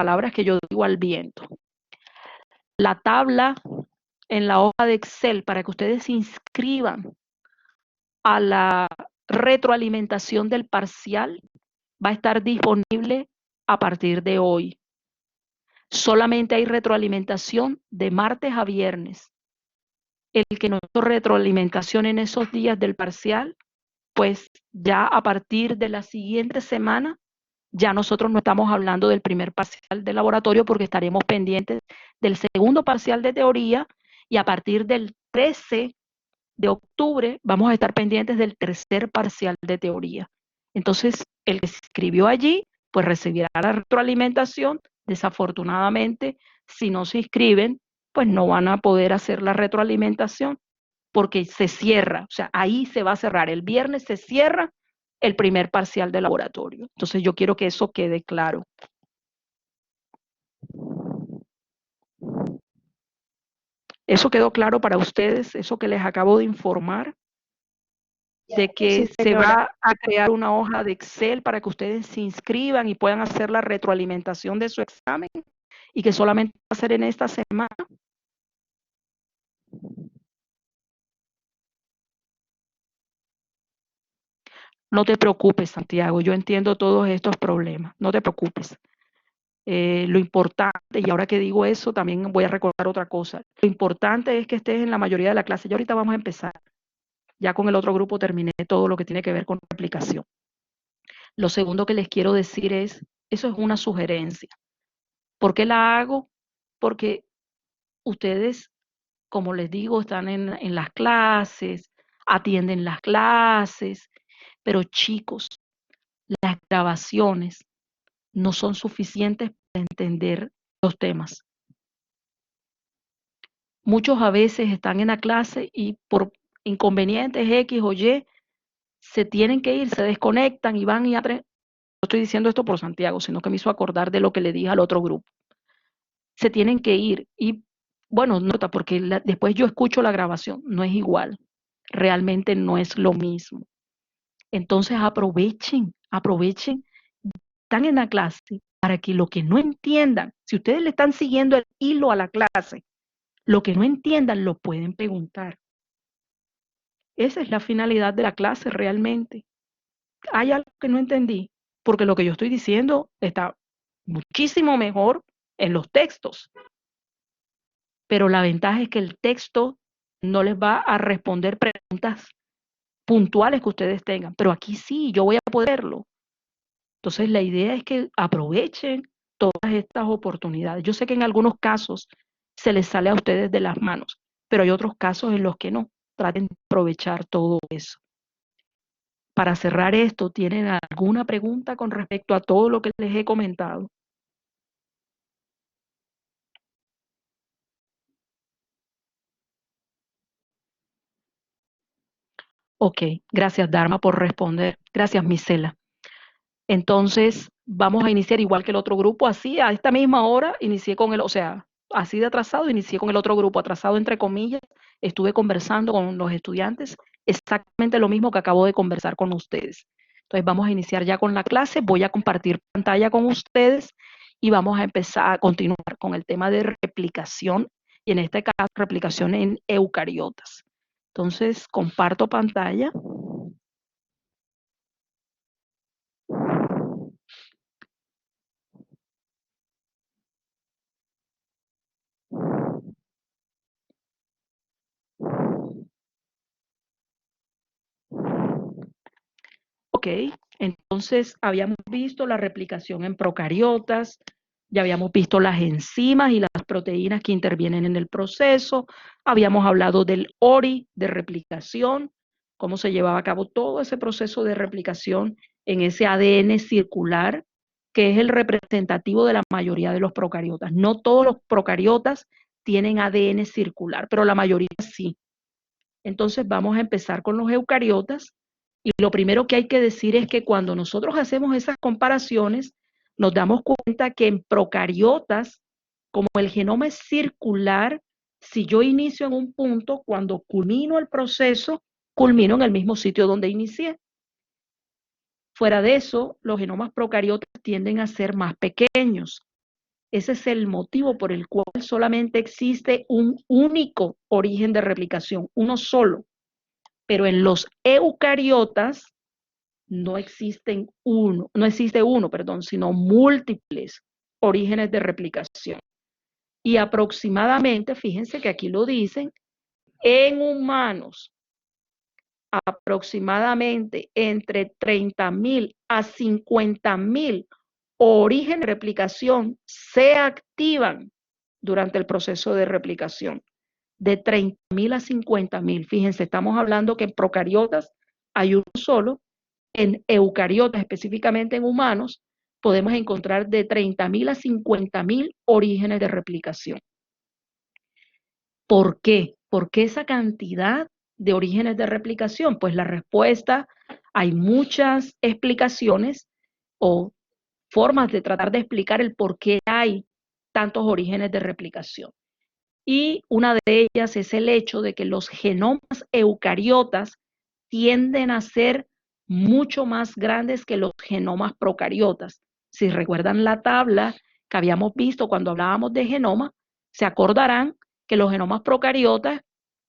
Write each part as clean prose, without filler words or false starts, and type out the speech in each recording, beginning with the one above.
palabras que yo digo al viento. La tabla en la hoja de Excel para que ustedes se inscriban a la retroalimentación del parcial va a estar disponible a partir de hoy. Solamente hay retroalimentación de martes a viernes. El que no hizo retroalimentación en esos días del parcial, pues ya a partir de la siguiente semana, ya nosotros no estamos hablando del primer parcial de laboratorio porque estaremos pendientes del segundo parcial de teoría y a partir del 13 de octubre vamos a estar pendientes del tercer parcial de teoría. Entonces, el que se inscribió allí, pues recibirá la retroalimentación. Desafortunadamente, si no se inscriben, pues no van a poder hacer la retroalimentación porque se cierra, o sea, ahí se va a cerrar. El viernes se cierra el primer parcial de laboratorio. Entonces, yo quiero que eso quede claro. ¿Eso quedó claro para ustedes? Eso que les acabo de informar, de que Sí, se va a crear una hoja de Excel para que ustedes se inscriban y puedan hacer la retroalimentación de su examen y que solamente va a ser en esta semana. No te preocupes, Santiago, yo entiendo todos estos problemas, no te preocupes. Lo importante, y ahora que digo eso, también voy a recordar otra cosa. Lo importante es que estés en la mayoría de la clase. Ya ahorita vamos a empezar. Ya con el otro grupo terminé todo lo que tiene que ver con replicación. Lo segundo que les quiero decir es, eso es una sugerencia. ¿Por qué la hago? Porque ustedes, como les digo, están en las clases, atienden las clases, pero chicos, las grabaciones no son suficientes para entender los temas. Muchos a veces están en la clase y por inconvenientes X o Y se tienen que ir, se desconectan y van y no estoy diciendo esto por Santiago, sino que me hizo acordar de lo que le dije al otro grupo. Se tienen que ir y bueno, nota, porque después yo escucho la grabación, no es igual, realmente no es lo mismo. Entonces aprovechen, están en la clase para que lo que no entiendan, si ustedes le están siguiendo el hilo a la clase, lo que no entiendan lo pueden preguntar. Esa es la finalidad de la clase realmente. Hay algo que no entendí, porque lo que yo estoy diciendo está muchísimo mejor en los textos, pero la ventaja es que el texto no les va a responder preguntas puntuales que ustedes tengan, pero aquí sí, yo voy a poderlo. Entonces la idea es que aprovechen todas estas oportunidades. Yo sé que en algunos casos se les sale a ustedes de las manos, pero hay otros casos en los que no. Traten de aprovechar todo eso. Para cerrar esto, ¿tienen alguna pregunta con respecto a todo lo que les he comentado? Ok, gracias Dharma por responder. Gracias Misela. Entonces, vamos a iniciar igual que el otro grupo, así a esta misma hora inicié con el, o sea, así de atrasado, inicié con el otro grupo, atrasado entre comillas, estuve conversando con los estudiantes exactamente lo mismo que acabo de conversar con ustedes. Entonces, vamos a iniciar ya con la clase, voy a compartir pantalla con ustedes y vamos a empezar a continuar con el tema de replicación y en este caso replicación en eucariotas. Entonces, comparto pantalla. Ok, entonces habíamos visto la replicación en procariotas, ya habíamos visto las enzimas y las proteínas que intervienen en el proceso, habíamos hablado del ORI de replicación, cómo se llevaba a cabo todo ese proceso de replicación en ese ADN circular, que es el representativo de la mayoría de los procariotas. No todos los procariotas tienen ADN circular, pero la mayoría sí. Entonces vamos a empezar con los eucariotas y lo primero que hay que decir es que cuando nosotros hacemos esas comparaciones, nos damos cuenta que en procariotas, como el genoma es circular, si yo inicio en un punto, cuando culmino el proceso, culmino en el mismo sitio donde inicié. Fuera de eso, los genomas procariotas tienden a ser más pequeños. Ese es el motivo por el cual solamente existe un único origen de replicación, uno solo. Pero en los eucariotas no existe uno, perdón, sino múltiples orígenes de replicación. Y aproximadamente, fíjense que aquí lo dicen, en humanos, aproximadamente entre 30.000 a 50.000 orígenes de replicación se activan durante el proceso de replicación. De 30.000 a 50.000. Fíjense, estamos hablando que en procariotas hay uno solo, en eucariotas, específicamente en humanos, podemos encontrar de 30.000 a 50.000 orígenes de replicación. ¿Por qué? ¿Por qué esa cantidad de orígenes de replicación? Pues la respuesta, hay muchas explicaciones o formas de tratar de explicar el por qué hay tantos orígenes de replicación. Y una de ellas es el hecho de que los genomas eucariotas tienden a ser mucho más grandes que los genomas procariotas. Si recuerdan la tabla que habíamos visto cuando hablábamos de genoma, se acordarán que los genomas procariotas,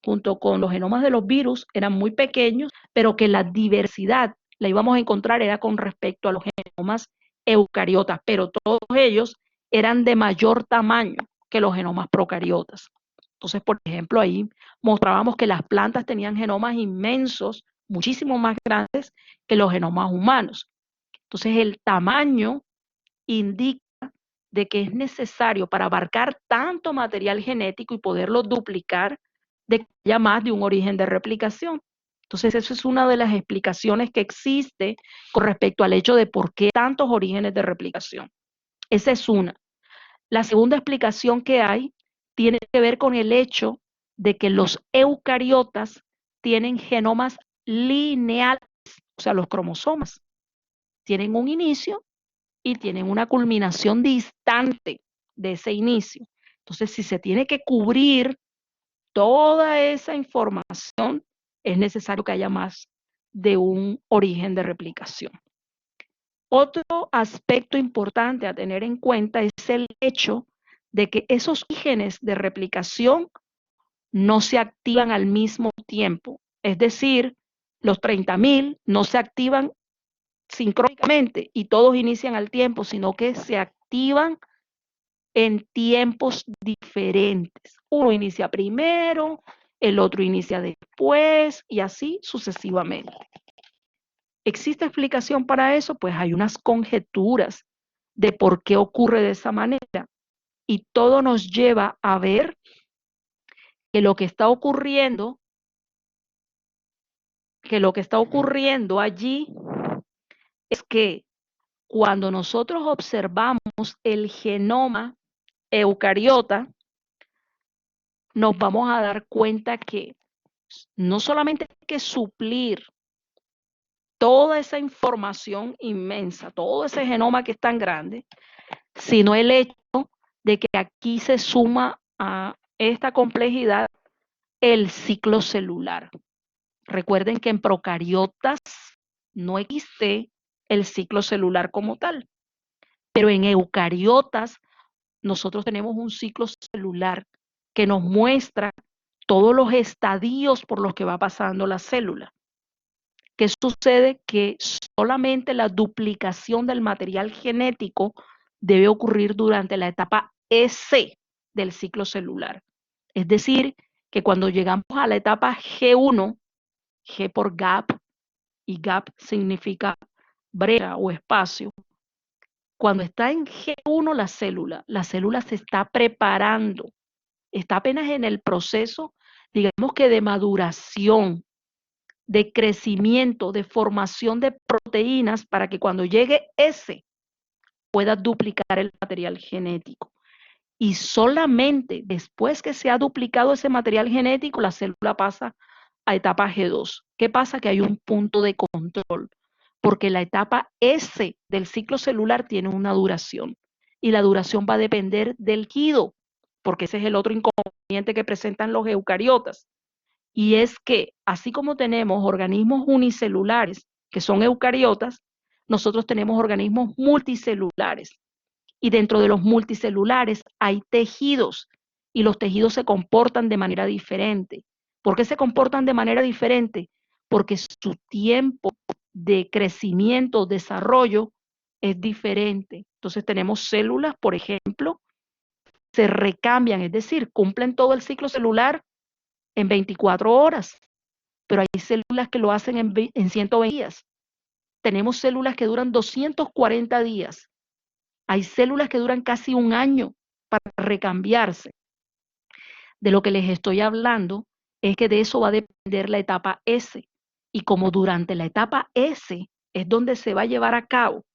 junto con los genomas de los virus, eran muy pequeños, pero que la diversidad la íbamos a encontrar era con respecto a los genomas eucariotas, pero todos ellos eran de mayor tamaño que los genomas procariotas. Entonces, por ejemplo, ahí mostrábamos que las plantas tenían genomas inmensos, muchísimo más grandes que los genomas humanos. Entonces, el tamaño indica de que es necesario para abarcar tanto material genético y poderlo duplicar, de que haya más de un origen de replicación. Entonces, eso es una de las explicaciones que existe con respecto al hecho de por qué tantos orígenes de replicación. Esa es una. La segunda explicación que hay tiene que ver con el hecho de que los eucariotas tienen genomas lineales, o sea, los cromosomas tienen un inicio y tienen una culminación distante de ese inicio. Entonces, si se tiene que cubrir toda esa información, es necesario que haya más de un origen de replicación. Otro aspecto importante a tener en cuenta es el hecho de que esos orígenes de replicación no se activan al mismo tiempo. Es decir, los 30.000 no se activan sincrónicamente y todos inician al tiempo, sino que se activan en tiempos diferentes. Uno inicia primero, el otro inicia después y así sucesivamente. ¿Existe explicación para eso? Pues hay unas conjeturas de por qué ocurre de esa manera. Y todo nos lleva a ver que lo que está ocurriendo, allí es que cuando nosotros observamos el genoma eucariota, nos vamos a dar cuenta que no solamente hay que suplir toda esa información inmensa, todo ese genoma que es tan grande, sino el hecho de que aquí se suma a esta complejidad el ciclo celular. Recuerden que en procariotas no existe el ciclo celular como tal, pero en eucariotas nosotros tenemos un ciclo celular que nos muestra todos los estadios por los que va pasando la célula. ¿Qué sucede? Que solamente la duplicación del material genético debe ocurrir durante la etapa S del ciclo celular. Es decir, que cuando llegamos a la etapa G1, G por gap, y gap significa brecha o espacio, cuando está en G1 la célula se está preparando, está apenas en el proceso, digamos que de maduración, de crecimiento, de formación de proteínas para que cuando llegue ese pueda duplicar el material genético. Y solamente después que se ha duplicado ese material genético, la célula pasa a etapa G2. ¿Qué pasa? Que hay un punto de control, porque la etapa S del ciclo celular tiene una duración y la duración va a depender del tejido, porque ese es el otro inconveniente que presentan los eucariotas. Y es que así como tenemos organismos unicelulares, que son eucariotas, nosotros tenemos organismos multicelulares. Y dentro de los multicelulares hay tejidos y los tejidos se comportan de manera diferente. ¿Por qué se comportan de manera diferente? Porque su tiempo de crecimiento, desarrollo es diferente. Entonces tenemos células, por ejemplo, se recambian, es decir, cumplen todo el ciclo celular en 24 horas, pero hay células que lo hacen en 120 días. Tenemos células que duran 240 días. Hay células que duran casi un año para recambiarse. De lo que les estoy hablando es que de eso va a depender la etapa S. Y como durante la etapa S es donde se va a llevar a cabo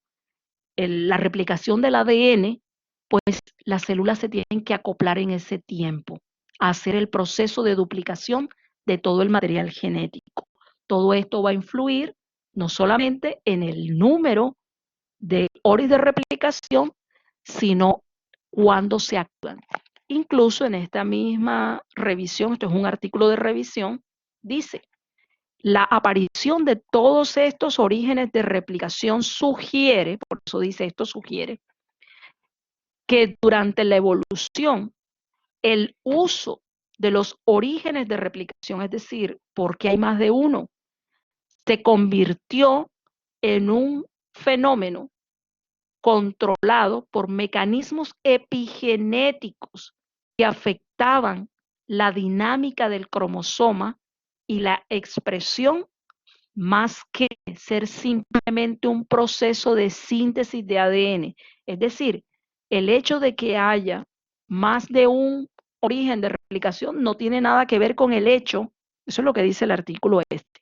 la replicación del ADN, pues las células se tienen que acoplar en ese tiempo a hacer el proceso de duplicación de todo el material genético. Todo esto va a influir no solamente en el número de horas de replicación, sino cuando se actúan. Incluso en esta misma revisión, esto es un artículo de revisión, dice, la aparición de todos estos orígenes de replicación sugiere, por eso dice esto sugiere, que durante la evolución el uso de los orígenes de replicación, es decir, porque hay más de uno, se convirtió en un fenómeno controlado por mecanismos epigenéticos que afectaban la dinámica del cromosoma y la expresión más que ser simplemente un proceso de síntesis de ADN. Es decir, el hecho de que haya más de un origen de replicación no tiene nada que ver con el hecho, eso es lo que dice el artículo este,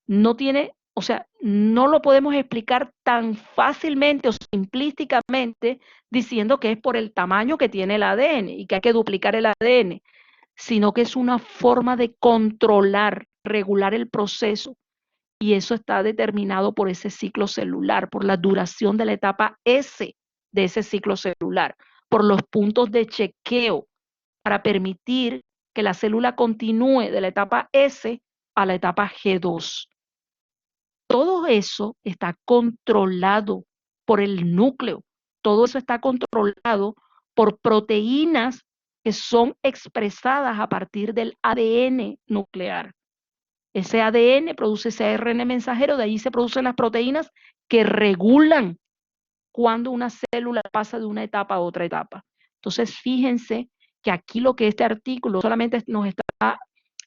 no tiene, o sea, no lo podemos explicar tan fácilmente o simplísticamente diciendo que es por el tamaño que tiene el ADN y que hay que duplicar el ADN, sino que es una forma de controlar, regular el proceso. Y eso está determinado por ese ciclo celular, por la duración de la etapa S de ese ciclo celular, por los puntos de chequeo para permitir que la célula continúe de la etapa S a la etapa G2. Todo eso está controlado por el núcleo, todo eso está controlado por proteínas que son expresadas a partir del ADN nuclear. Ese ADN produce ese ARN mensajero, de ahí se producen las proteínas que regulan cuando una célula pasa de una etapa a otra etapa. Entonces, fíjense que aquí lo que este artículo solamente nos está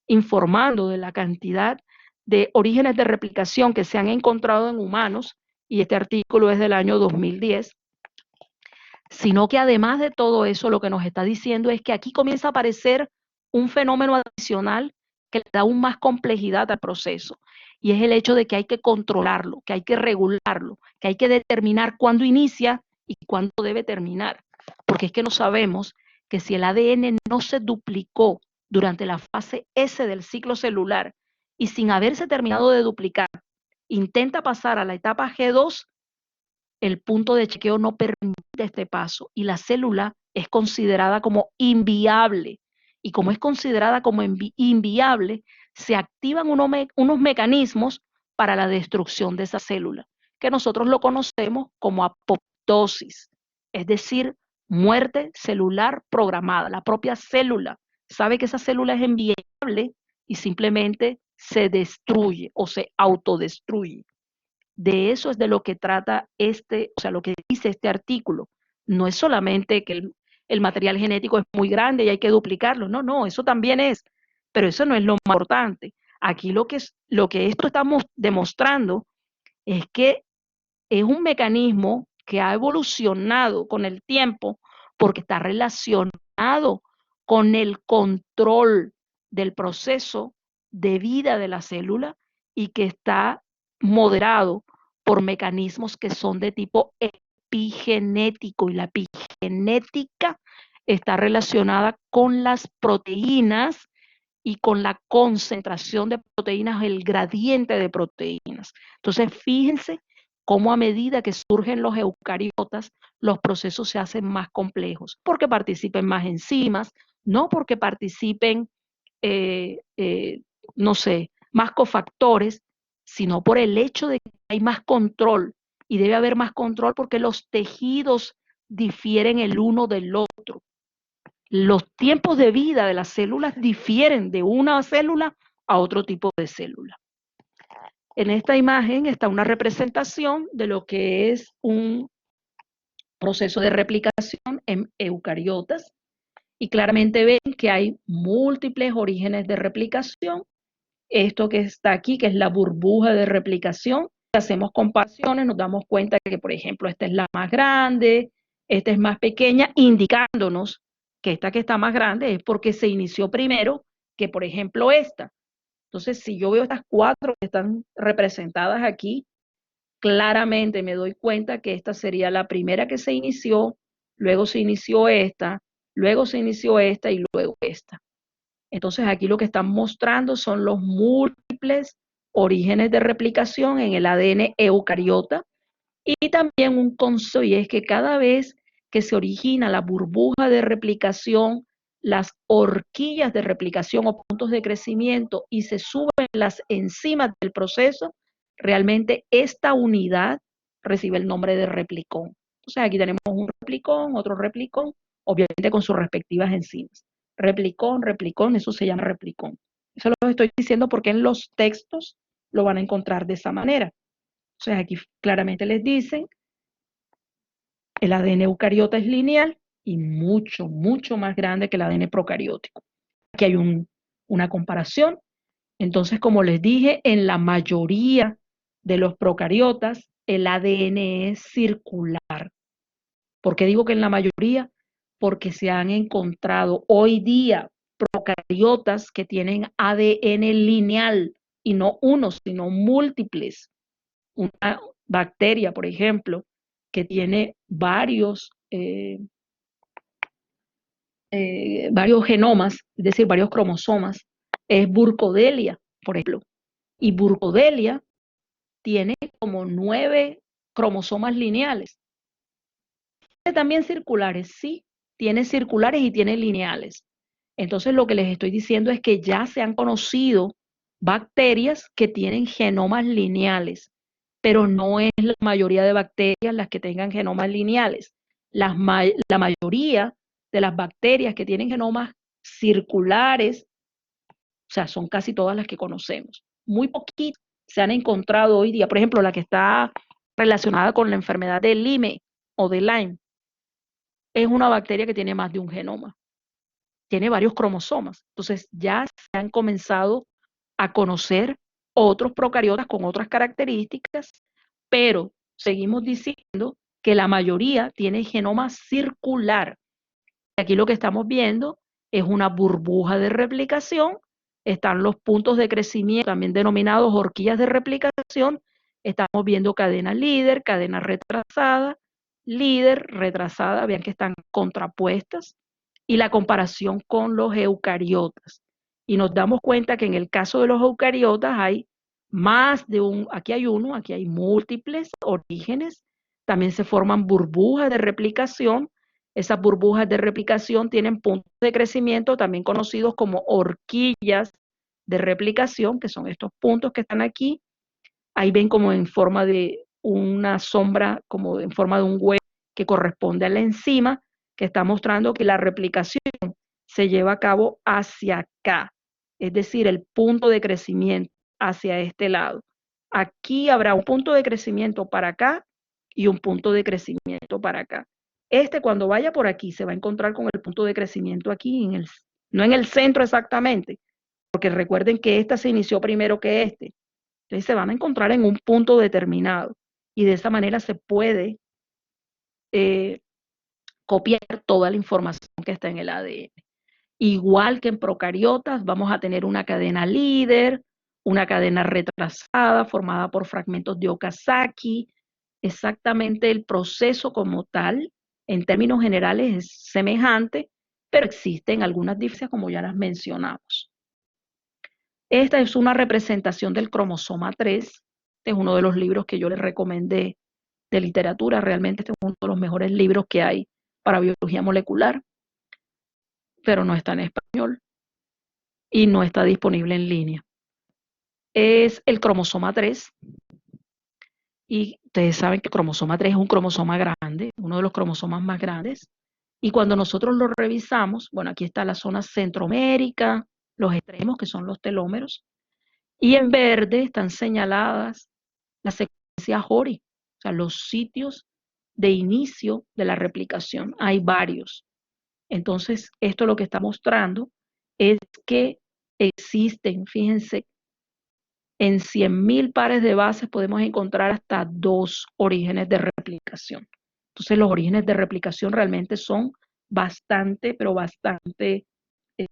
informando de la cantidad de orígenes de replicación que se han encontrado en humanos, y este artículo es del año 2010, sino que además de todo eso, lo que nos está diciendo es que aquí comienza a aparecer un fenómeno adicional que le da aún más complejidad al proceso, y es el hecho de que hay que controlarlo, que hay que regularlo, que hay que determinar cuándo inicia y cuándo debe terminar, porque es que no sabemos que si el ADN no se duplicó durante la fase S del ciclo celular y sin haberse terminado de duplicar, intenta pasar a la etapa G2, el punto de chequeo no permite este paso y la célula es considerada como inviable. Y como es considerada como inviable, se activan unos mecanismos para la destrucción de esa célula, que nosotros lo conocemos como apoptosis, es decir, muerte celular programada. La propia célula sabe que esa célula es inviable y simplemente se destruye o se autodestruye. De eso es de lo que trata o sea, lo que dice este artículo. No es solamente que el material genético es muy grande y hay que duplicarlo. No, no, eso también es, pero eso no es lo más importante. Aquí lo que esto estamos demostrando es que es un mecanismo que ha evolucionado con el tiempo porque está relacionado con el control del proceso de vida de la célula y que está moderado por mecanismos que son de tipo epigenético, y la epigenética está relacionada con las proteínas y con la concentración de proteínas, el gradiente de proteínas. Entonces, fíjense cómo a medida que surgen los eucariotas, los procesos se hacen más complejos, porque participen más enzimas, no porque participen, eh, eh, no sé, más cofactores, sino por el hecho de que hay más control y debe haber más control porque los tejidos difieren el uno del otro. Los tiempos de vida de las células difieren de una célula a otro tipo de célula. En esta imagen está una representación de lo que es un proceso de replicación en eucariotas y claramente ven que hay múltiples orígenes de replicación. Esto que está aquí, que es la burbuja de replicación, hacemos comparaciones, nos damos cuenta que, por ejemplo, esta es la más grande, esta es más pequeña, indicándonos que esta que está más grande es porque se inició primero que, por ejemplo, esta. Entonces, si yo veo estas cuatro que están representadas aquí, claramente me doy cuenta que esta sería la primera que se inició, luego se inició esta, luego se inició esta y luego esta. Entonces aquí lo que están mostrando son los múltiples orígenes de replicación en el ADN eucariota y también un concepto, y es que cada vez que se origina la burbuja de replicación, las horquillas de replicación o puntos de crecimiento y se suben las enzimas del proceso, realmente esta unidad recibe el nombre de replicón. Entonces aquí tenemos un replicón, otro replicón, obviamente con sus respectivas enzimas. Replicón, replicón, eso se llama replicón. Eso lo estoy diciendo porque en los textos lo van a encontrar de esa manera. Entonces aquí claramente les dicen, el ADN eucariota es lineal y mucho, mucho más grande que el ADN procariótico. Aquí hay una comparación. Entonces, como les dije, en la mayoría de los procariotas, el ADN es circular. ¿Por qué digo que en la mayoría? Porque se han encontrado hoy día procariotas que tienen ADN lineal y no uno, sino múltiples. Una bacteria, por ejemplo, que tiene varios genomas, es decir, varios cromosomas, es Burkholderia, por ejemplo. Y Burkholderia tiene como 9 cromosomas lineales. ¿Tiene también circulares? Sí, tiene circulares y tiene lineales. Entonces lo que les estoy diciendo es que ya se han conocido bacterias que tienen genomas lineales, pero no es la mayoría de bacterias las que tengan genomas lineales. La mayoría de las bacterias que tienen genomas circulares, o sea, son casi todas las que conocemos. Muy poquitas se han encontrado hoy día. Por ejemplo, la que está relacionada con la enfermedad de Lyme o de Lyme es una bacteria que tiene más de un genoma, tiene varios cromosomas. Entonces ya se han comenzado a conocer otros procariotas con otras características, pero seguimos diciendo que la mayoría tiene genoma circular. Aquí lo que estamos viendo es una burbuja de replicación, están los puntos de crecimiento, también denominados horquillas de replicación, estamos viendo cadena líder, retrasada, vean que están contrapuestas, y la comparación con los eucariotas. Y nos damos cuenta que en el caso de los eucariotas hay más de aquí hay uno, aquí hay múltiples orígenes, también se forman burbujas de replicación. Esas burbujas de replicación tienen puntos de crecimiento, también conocidos como horquillas de replicación, que son estos puntos que están aquí. Ahí ven como en forma de una sombra, como en forma de un huevo que corresponde a la enzima, que está mostrando que la replicación se lleva a cabo hacia acá, es decir, el punto de crecimiento hacia este lado. Aquí habrá un punto de crecimiento para acá y un punto de crecimiento para acá. Cuando vaya por aquí, se va a encontrar con el punto de crecimiento aquí, no en el centro exactamente, porque recuerden que esta se inició primero que este. Entonces se van a encontrar en un punto determinado y de esa manera se puede copiar toda la información que está en el ADN. Igual que en procariotas, vamos a tener una cadena líder, una cadena retrasada formada por fragmentos de Okazaki. Exactamente el proceso como tal, en términos generales, es semejante, pero existen algunas diferencias como ya las mencionamos. Esta es una representación del cromosoma 3. Este es uno de los libros que yo les recomendé de literatura. Realmente este es uno de los mejores libros que hay para biología molecular, pero no está en español y no está disponible en línea. Es el cromosoma 3. Y ustedes saben que el cromosoma 3 es un cromosoma grande, uno de los cromosomas más grandes. Y cuando nosotros lo revisamos, bueno, aquí está la zona centromérica, los extremos, que son los telómeros, y en verde están señaladas las secuencias Hori, o sea, los sitios de inicio de la replicación. Hay varios. Entonces, esto lo que está mostrando es que existen, fíjense, en 100.000 pares de bases podemos encontrar hasta 2 orígenes de replicación. Entonces, los orígenes de replicación realmente son bastante, pero bastante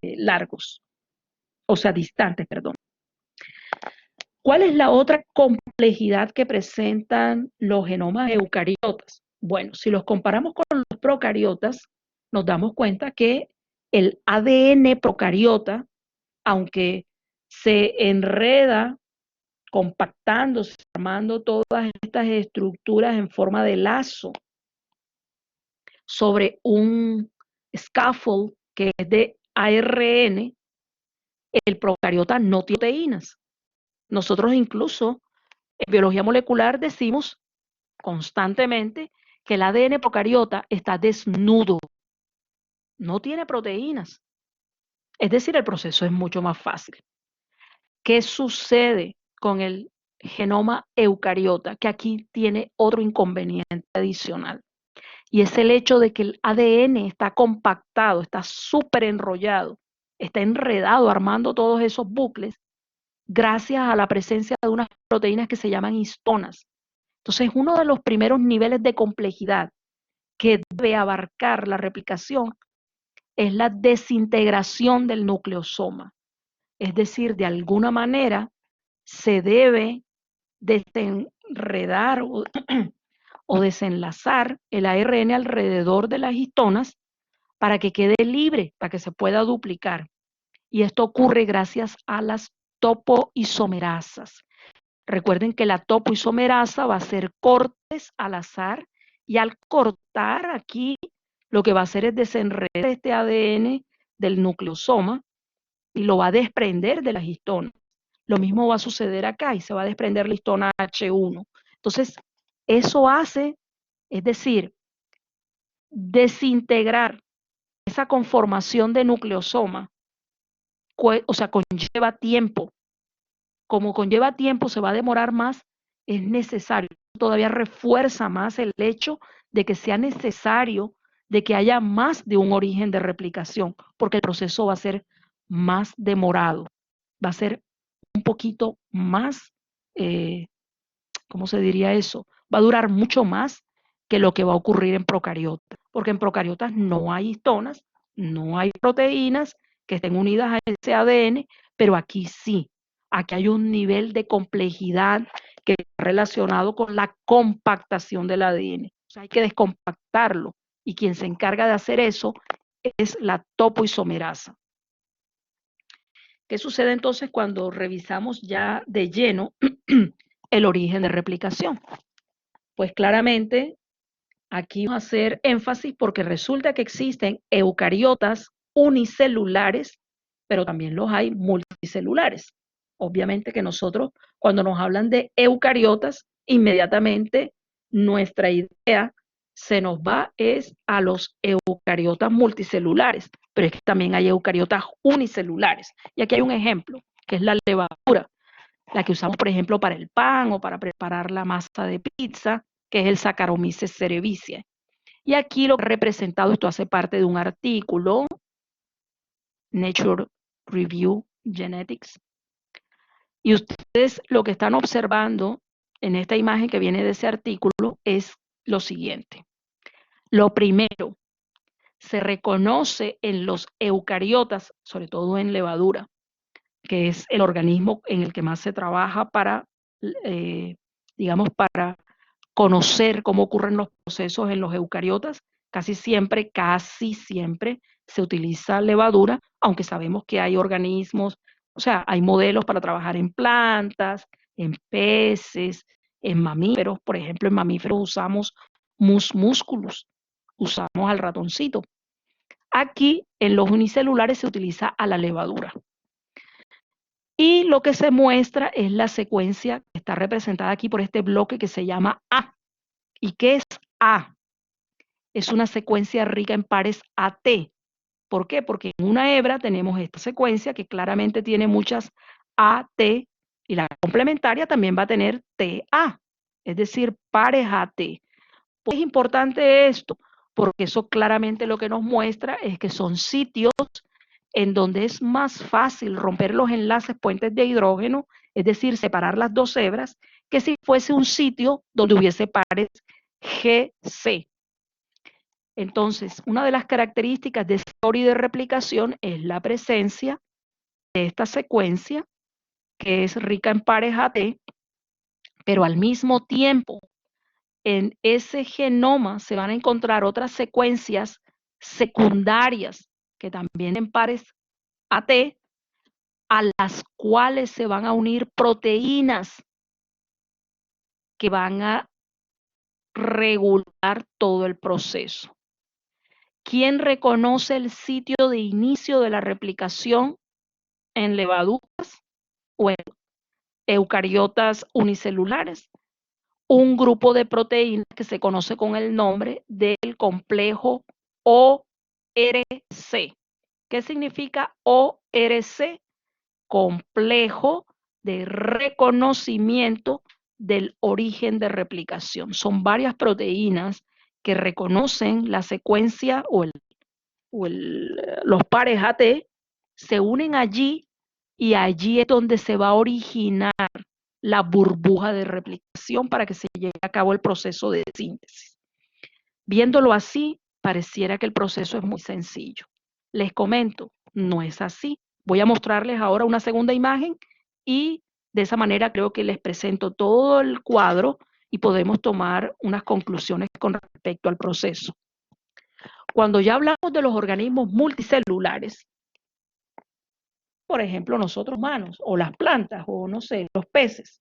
largos, o sea, distantes, perdón. ¿Cuál es la otra complejidad que presentan los genomas eucariotas? Bueno, si los comparamos con los procariotas, nos damos cuenta que el ADN procariota, aunque se enreda compactándose, formando todas estas estructuras en forma de lazo sobre un scaffold que es de ARN, el procariota no tiene proteínas. Nosotros incluso en biología molecular decimos constantemente que el ADN procariota está desnudo, no tiene proteínas. Es decir, el proceso es mucho más fácil. ¿Qué sucede con el genoma eucariota? Que aquí tiene otro inconveniente adicional. Y es el hecho de que el ADN está compactado, está súper enrollado, está enredado armando todos esos bucles gracias a la presencia de unas proteínas que se llaman histonas. Entonces, uno de los primeros niveles de complejidad que debe abarcar la replicación es la desintegración del nucleosoma. Es decir, de alguna manera se debe desenredar o desenlazar el ARN alrededor de las histonas para que quede libre, para que se pueda duplicar. Y esto ocurre gracias a las topoisomerasas. Recuerden que la topoisomerasa va a hacer cortes al azar y al cortar aquí lo que va a hacer es desenredar este ADN del nucleosoma y lo va a desprender de las histonas. Lo mismo va a suceder acá y se va a desprender la histona H1. Entonces, eso hace, es decir, desintegrar esa conformación de nucleosoma, o sea, conlleva tiempo. Como conlleva tiempo, se va a demorar más, es necesario. Todavía refuerza más el hecho de que sea necesario de que haya más de un origen de replicación, porque el proceso va a ser más demorado, va a ser un poquito más, ¿cómo se diría eso? Va a durar mucho más que lo que va a ocurrir en procariotas, porque en procariotas no hay histonas, no hay proteínas que estén unidas a ese ADN, pero aquí sí, aquí hay un nivel de complejidad que está relacionado con la compactación del ADN. O sea, hay que descompactarlo y quien se encarga de hacer eso es la topoisomerasa. ¿Qué sucede entonces cuando revisamos ya de lleno el origen de replicación? Pues claramente aquí vamos a hacer énfasis porque resulta que existen eucariotas unicelulares, pero también los hay multicelulares. Obviamente que nosotros, cuando nos hablan de eucariotas, inmediatamente nuestra idea se nos va es a los eucariotas multicelulares, pero es que también hay eucariotas unicelulares. Y aquí hay un ejemplo, que es la levadura, la que usamos, por ejemplo, para el pan o para preparar la masa de pizza, que es el Saccharomyces cerevisiae. Y aquí lo que he representado, esto hace parte de un artículo, Nature Review Genetics, y ustedes lo que están observando en esta imagen que viene de ese artículo es lo siguiente. Lo primero, se reconoce en los eucariotas, sobre todo en levadura, que es el organismo en el que más se trabaja para, digamos, para conocer cómo ocurren los procesos en los eucariotas. Casi siempre se utiliza levadura, aunque sabemos que hay organismos, o sea, hay modelos para trabajar en plantas, en peces, en mamíferos. Por ejemplo, en mamíferos usamos musculus, usamos al ratoncito. Aquí, en los unicelulares, se utiliza a la levadura. Y lo que se muestra es la secuencia que está representada aquí por este bloque que se llama A. ¿Y qué es A? Es una secuencia rica en pares AT. ¿Por qué? Porque en una hebra tenemos esta secuencia que claramente tiene muchas AT y la complementaria también va a tener TA, es decir, pares AT. ¿Por qué es importante esto? Porque eso claramente lo que nos muestra es que son sitios en donde es más fácil romper los enlaces puentes de hidrógeno, es decir, separar las dos hebras, que si fuese un sitio donde hubiese pares GC. Entonces, una de las características de esta teoría de replicación es la presencia de esta secuencia, que es rica en pares AT, pero al mismo tiempo en ese genoma se van a encontrar otras secuencias secundarias que también en pares AT, a las cuales se van a unir proteínas que van a regular todo el proceso. ¿Quién reconoce el sitio de inicio de la replicación en levaduras o en eucariotas unicelulares? Un grupo de proteínas que se conoce con el nombre del complejo ORC. ¿Qué significa ORC? Complejo de reconocimiento del origen de replicación. Son varias proteínas que reconocen la secuencia los pares AT, se unen allí y allí es donde se va a originar la burbuja de replicación para que se lleve a cabo el proceso de síntesis. Viéndolo así, pareciera que el proceso es muy sencillo. Les comento, no es así. Voy a mostrarles ahora una segunda imagen y de esa manera creo que les presento todo el cuadro y podemos tomar unas conclusiones con respecto al proceso. Cuando ya hablamos de los organismos multicelulares, por ejemplo, nosotros humanos, o las plantas, o no sé, los peces,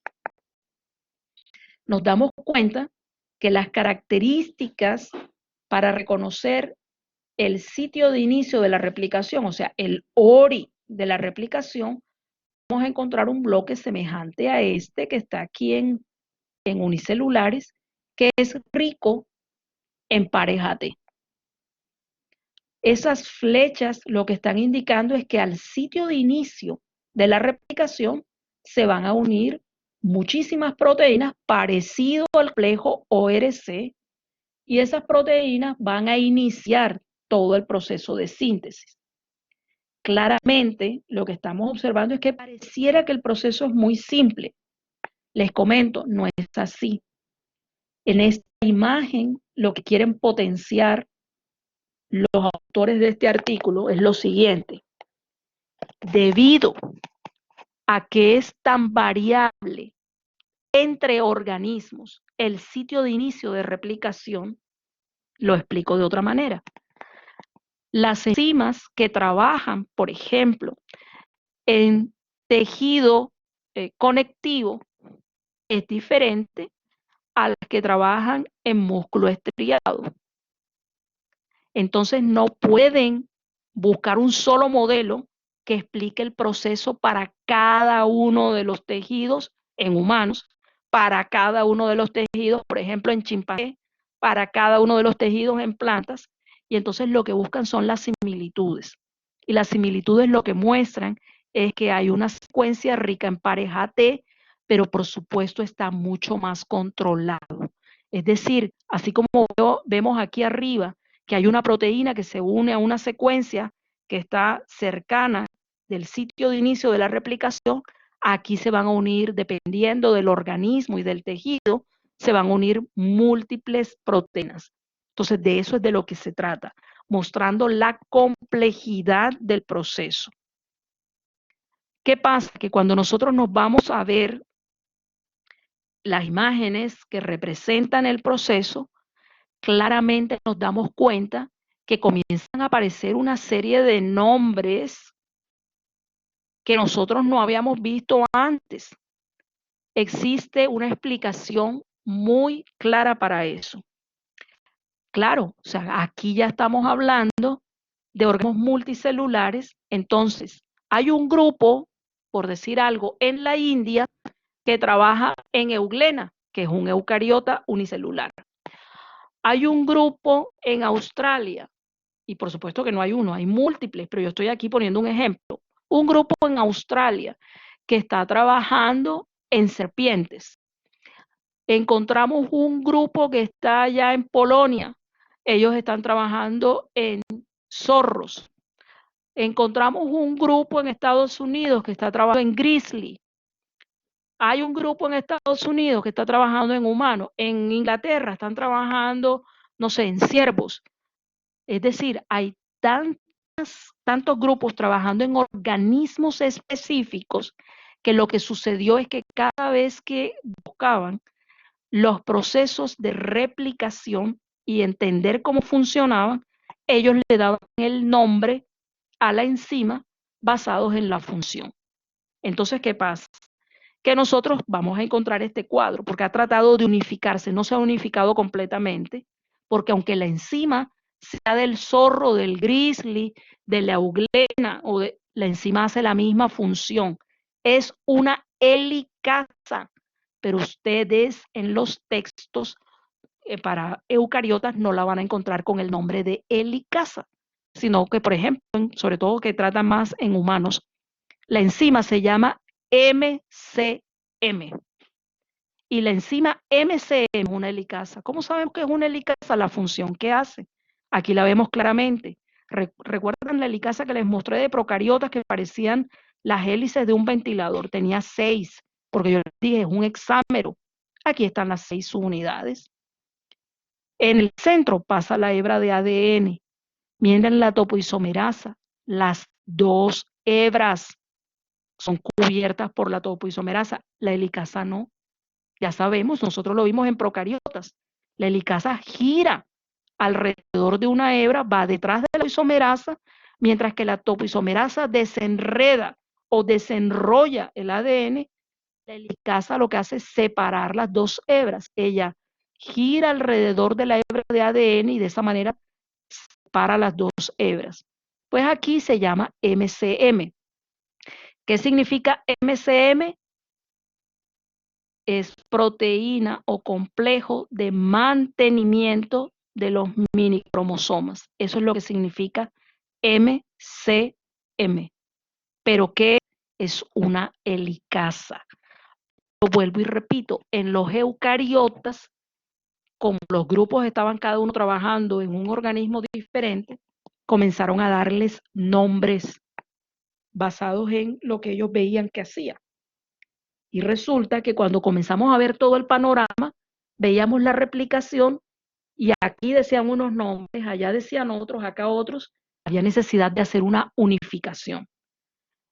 nos damos cuenta que las características para reconocer el sitio de inicio de la replicación, o sea, el ORI de la replicación, vamos a encontrar un bloque semejante a este que está aquí en unicelulares, que es rico en pares AT. Esas flechas lo que están indicando es que al sitio de inicio de la replicación se van a unir muchísimas proteínas parecido al complejo ORC y esas proteínas van a iniciar todo el proceso de síntesis. Claramente lo que estamos observando es que pareciera que el proceso es muy simple. Les comento, no es así. En esta imagen lo que quieren potenciar los autores de este artículo es lo siguiente. Debido a que es tan variable entre organismos el sitio de inicio de replicación, lo explico de otra manera. Las enzimas que trabajan, por ejemplo, en tejido conectivo es diferente a las que trabajan en músculo estriado. Entonces no pueden buscar un solo modelo que explique el proceso para cada uno de los tejidos en humanos, para cada uno de los tejidos, por ejemplo, en chimpancés, para cada uno de los tejidos en plantas, y entonces lo que buscan son las similitudes. Y las similitudes lo que muestran es que hay una secuencia rica en pares AT, pero por supuesto está mucho más controlado. Es decir, así como vemos aquí arriba, que hay una proteína que se une a una secuencia que está cercana del sitio de inicio de la replicación, aquí se van a unir, dependiendo del organismo y del tejido, se van a unir múltiples proteínas. Entonces, de eso es de lo que se trata, mostrando la complejidad del proceso. ¿Qué pasa? Que cuando nosotros nos vamos a ver las imágenes que representan el proceso, claramente nos damos cuenta que comienzan a aparecer una serie de nombres que nosotros no habíamos visto antes. Existe una explicación muy clara para eso. Claro, o sea, aquí ya estamos hablando de organismos multicelulares, entonces hay un grupo por decir algo, en la India que trabaja en euglena, que es un eucariota unicelular. Hay un grupo en Australia, y por supuesto que no hay uno, hay múltiples, pero yo estoy aquí poniendo un ejemplo. Un grupo en Australia que está trabajando en serpientes. Encontramos un grupo que está allá en Polonia. Ellos están trabajando en zorros. Encontramos un grupo en Estados Unidos que está trabajando en grizzly. Hay un grupo en Estados Unidos que está trabajando en humanos. En Inglaterra están trabajando, no sé, en ciervos. Es decir, hay tantos grupos trabajando en organismos específicos que lo que sucedió es que cada vez que buscaban los procesos de replicación y entender cómo funcionaban, ellos le daban el nombre a la enzima basados en la función. Entonces, ¿qué pasa? Que nosotros vamos a encontrar este cuadro, porque ha tratado de unificarse, no se ha unificado completamente, porque aunque la enzima sea del zorro, del grizzly, de la euglena, la enzima hace la misma función, es una helicasa, pero ustedes en los textos para eucariotas no la van a encontrar con el nombre de helicasa, sino que, por ejemplo, sobre todo que trata más en humanos, la enzima se llama MCM. Y la enzima MCM es una helicasa. ¿Cómo sabemos que es una helicasa? La función que hace. Aquí la vemos claramente. ¿Recuerdan la helicasa que les mostré de procariotas que parecían las hélices de un ventilador? Tenía 6, porque yo les dije, es un hexámero. Aquí están las 6 unidades. En el centro pasa la hebra de ADN. Miren la topoisomerasa, las 2 hebras son cubiertas por la topoisomerasa, la helicasa no. Ya sabemos, nosotros lo vimos en procariotas. La helicasa gira alrededor de una hebra, va detrás de la isomerasa, mientras que la topoisomerasa desenreda o desenrolla el ADN. La helicasa lo que hace es separar las 2 hebras. Ella gira alrededor de la hebra de ADN y de esa manera separa las 2 hebras. Pues aquí se llama MCM. ¿Qué significa MCM? Es proteína o complejo de mantenimiento de los minicromosomas. Eso es lo que significa MCM. ¿Pero qué es una helicasa? Lo vuelvo y repito, en los eucariotas, como los grupos estaban cada uno trabajando en un organismo diferente, comenzaron a darles nombres basados en lo que ellos veían que hacía. Y resulta que cuando comenzamos a ver todo el panorama, veíamos la replicación y aquí decían unos nombres, allá decían otros, acá otros, había necesidad de hacer una unificación.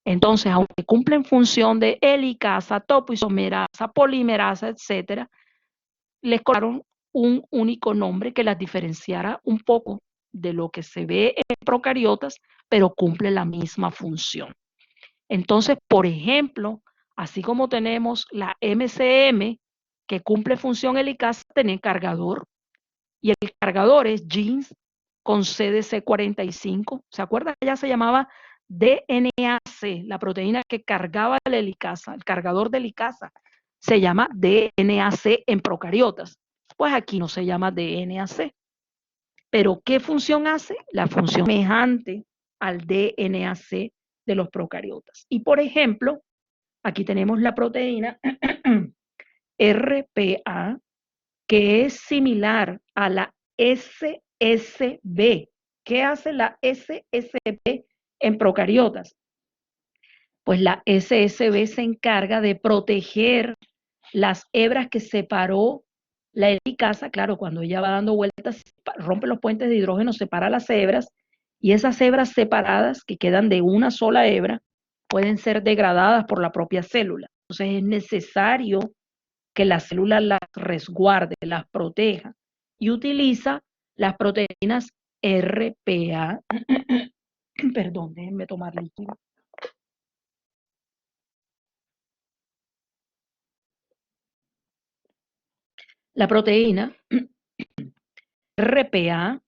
Entonces, aunque cumplen función de helicasa, topoisomerasa, polimerasa, etcétera, les colocaron un único nombre que las diferenciara un poco de lo que se ve en procariotas, pero cumple la misma función. Entonces, por ejemplo, así como tenemos la MCM, que cumple función helicasa, tiene cargador, y el cargador es jeans con CDC45. ¿Se acuerdan que ya se llamaba DNAC, la proteína que cargaba la helicasa, el cargador de helicasa? Se llama DNAC en procariotas. Pues aquí no se llama DNAC. Pero ¿qué función hace? La función semejante al DNAC de los procariotas. Y por ejemplo, aquí tenemos la proteína RPA, que es similar a la SSB. ¿Qué hace la SSB en procariotas? Pues la SSB se encarga de proteger las hebras que separó la helicasa. Claro, cuando ella va dando vueltas, rompe los puentes de hidrógeno, separa las hebras, y esas hebras separadas que quedan de una sola hebra pueden ser degradadas por la propia célula. Entonces es necesario que la célula las resguarde, las proteja, y utiliza las proteínas RPA. Perdón, déjenme tomar líquido. La proteína RPA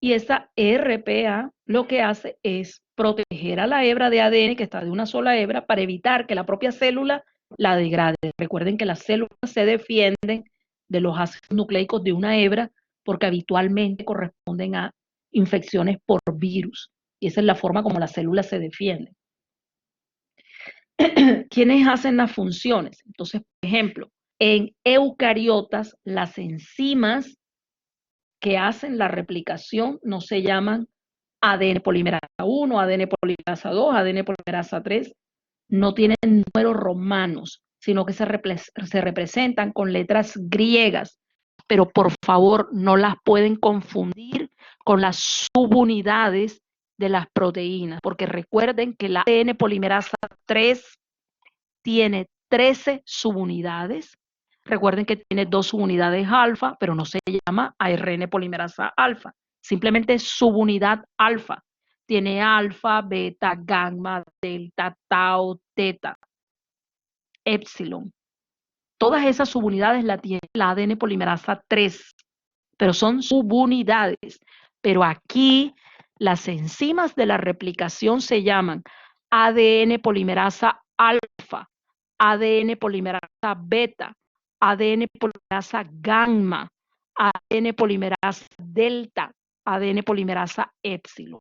Y esa RPA lo que hace es proteger a la hebra de ADN que está de una sola hebra para evitar que la propia célula la degrade. Recuerden que las células se defienden de los ácidos nucleicos de una hebra porque habitualmente corresponden a infecciones por virus. Y esa es la forma como las células se defienden. ¿Quiénes hacen las funciones? Entonces, por ejemplo, en eucariotas, las enzimas que hacen la replicación no se llaman ADN polimerasa 1, ADN polimerasa 2, ADN polimerasa 3, no tienen números romanos, sino que se representan con letras griegas, pero por favor no las pueden confundir con las subunidades de las proteínas, porque recuerden que la ADN polimerasa 3 tiene 13 subunidades. Recuerden que tiene 2 subunidades alfa, pero no se llama ARN polimerasa alfa, simplemente subunidad alfa. Tiene alfa, beta, gamma, delta, tau, teta, epsilon. Todas esas subunidades la tiene la ADN polimerasa 3, pero son subunidades. Pero aquí las enzimas de la replicación se llaman ADN polimerasa alfa, ADN polimerasa beta, ADN polimerasa gamma, ADN polimerasa delta, ADN polimerasa epsilon.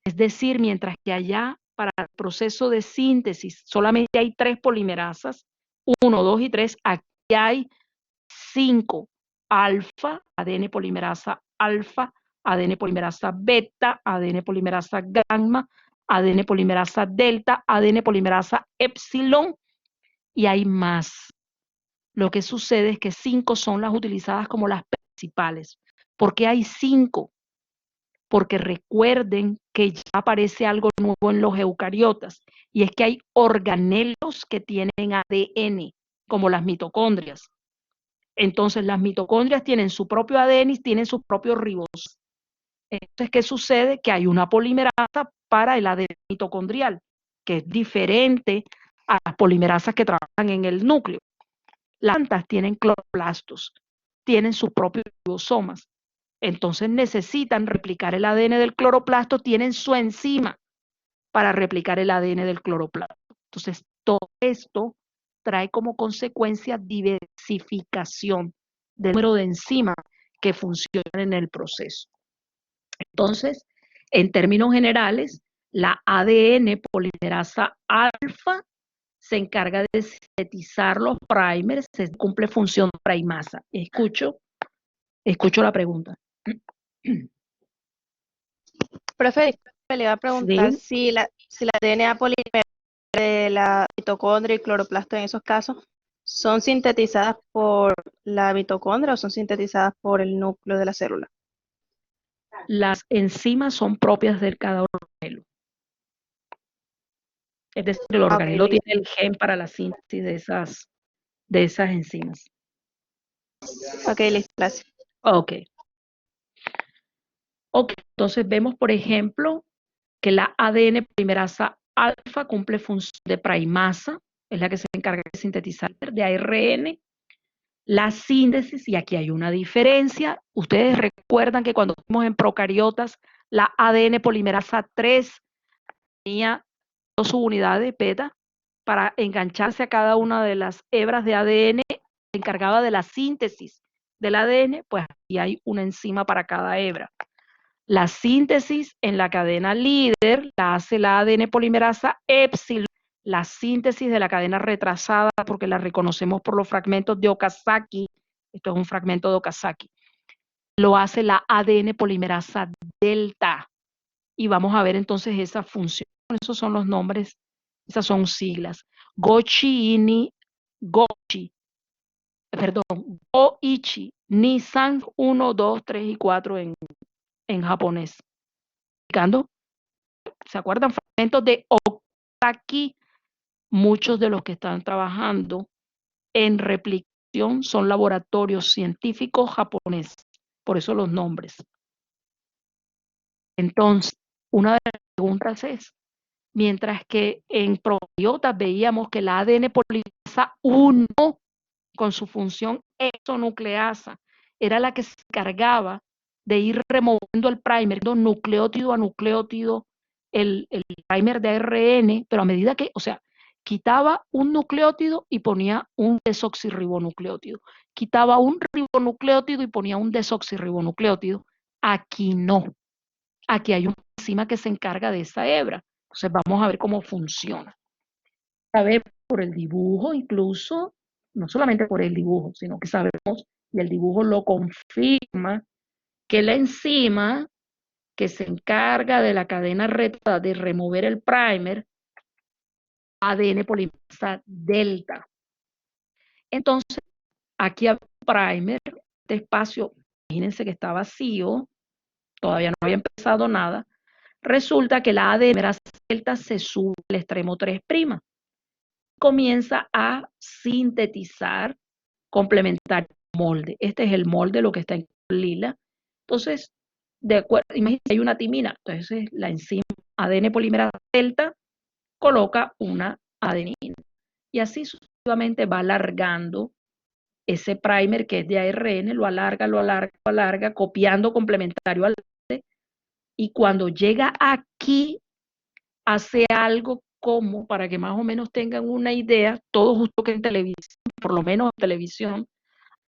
Es decir, mientras que allá para el proceso de síntesis solamente hay 3 polimerasas, 1, 2 y 3, aquí hay 5, alfa, ADN polimerasa alfa, ADN polimerasa beta, ADN polimerasa gamma, ADN polimerasa delta, ADN polimerasa epsilon, y hay más. Lo que sucede es que 5 son las utilizadas como las principales. ¿Por qué hay 5? Porque recuerden que ya aparece algo nuevo en los eucariotas, y es que hay organelos que tienen ADN, como las mitocondrias. Entonces, las mitocondrias tienen su propio ADN y tienen sus propios ribos. Entonces, ¿qué sucede? Que hay una polimerasa para el ADN mitocondrial, que es diferente a las polimerasas que trabajan en el núcleo. Las plantas tienen cloroplastos, tienen sus propios ribosomas. Entonces necesitan replicar el ADN del cloroplasto, tienen su enzima para replicar el ADN del cloroplasto. Entonces, todo esto trae como consecuencia diversificación del número de enzimas que funcionan en el proceso. Entonces, en términos generales, la ADN polimerasa alfa se encarga de sintetizar los primers, se cumple función primasa. Escucho la pregunta. Profe, le iba a preguntar Sí, si la DNA polimerasa de la mitocondria y cloroplasto en esos casos son sintetizadas por la mitocondria o son sintetizadas por el núcleo de la célula. las enzimas son propias de cada organelo. Es decir, el Ok, organelo tiene listo. el gen para la síntesis de esas enzimas. Ok, listo, gracias. Ok. Ok, entonces vemos, por ejemplo, que la ADN polimerasa alfa cumple función de primasa, es la que se encarga de sintetizar de ARN, la síntesis, y aquí hay una diferencia. Ustedes recuerdan que cuando estuvimos en procariotas, la ADN polimerasa 3 tenía 2 subunidades beta para engancharse a cada una de las hebras de ADN, se encargaba de la síntesis del ADN, pues aquí hay una enzima para cada hebra. La síntesis en la cadena líder la hace la ADN polimerasa epsilon. La síntesis de la cadena retrasada, porque la reconocemos por los fragmentos de Okazaki, esto es un fragmento de Okazaki, lo hace la ADN polimerasa delta. Y vamos a ver entonces esa función. Esos son los nombres, esas son siglas. Goichi, Nissan 1, 2, 3 y 4 en japonés. ¿Se acuerdan? Fragmentos de Okazaki. Muchos de los que están trabajando en replicación son laboratorios científicos japoneses, por eso los nombres. Entonces, una de las preguntas es, mientras que en procariotas veíamos que la ADN polimerasa 1 con su función exonucleasa era la que se encargaba de ir removiendo el primer, nucleótido a nucleótido, el primer de ARN, pero a medida que, o sea, quitaba un nucleótido y ponía un desoxirribonucleótido, quitaba un ribonucleótido y ponía un desoxirribonucleótido. Aquí no, aquí hay una enzima que se encarga de esa hebra. Entonces vamos a ver cómo funciona. Sabemos por el dibujo incluso, no solamente por el dibujo, sino que sabemos, y el dibujo lo confirma, que la enzima que se encarga de la cadena recta de remover el primer, ADN polimerasa delta. Entonces, aquí hay un primer, este espacio, imagínense que está vacío, todavía no había empezado nada. Resulta que la ADN polimerasa delta se sube al extremo 3', comienza a sintetizar complementario molde. Este es el molde, lo que está en lila. Entonces, de acuerdo, imagínense, hay una timina. Entonces, la enzima ADN polimerasa delta coloca una adenina. Y así sucesivamente va alargando ese primer que es de ARN, lo alarga, lo alarga, lo alarga, copiando complementario al molde. Y cuando llega aquí, hace algo como, para que más o menos tengan una idea, todo justo que en televisión, por lo menos en televisión,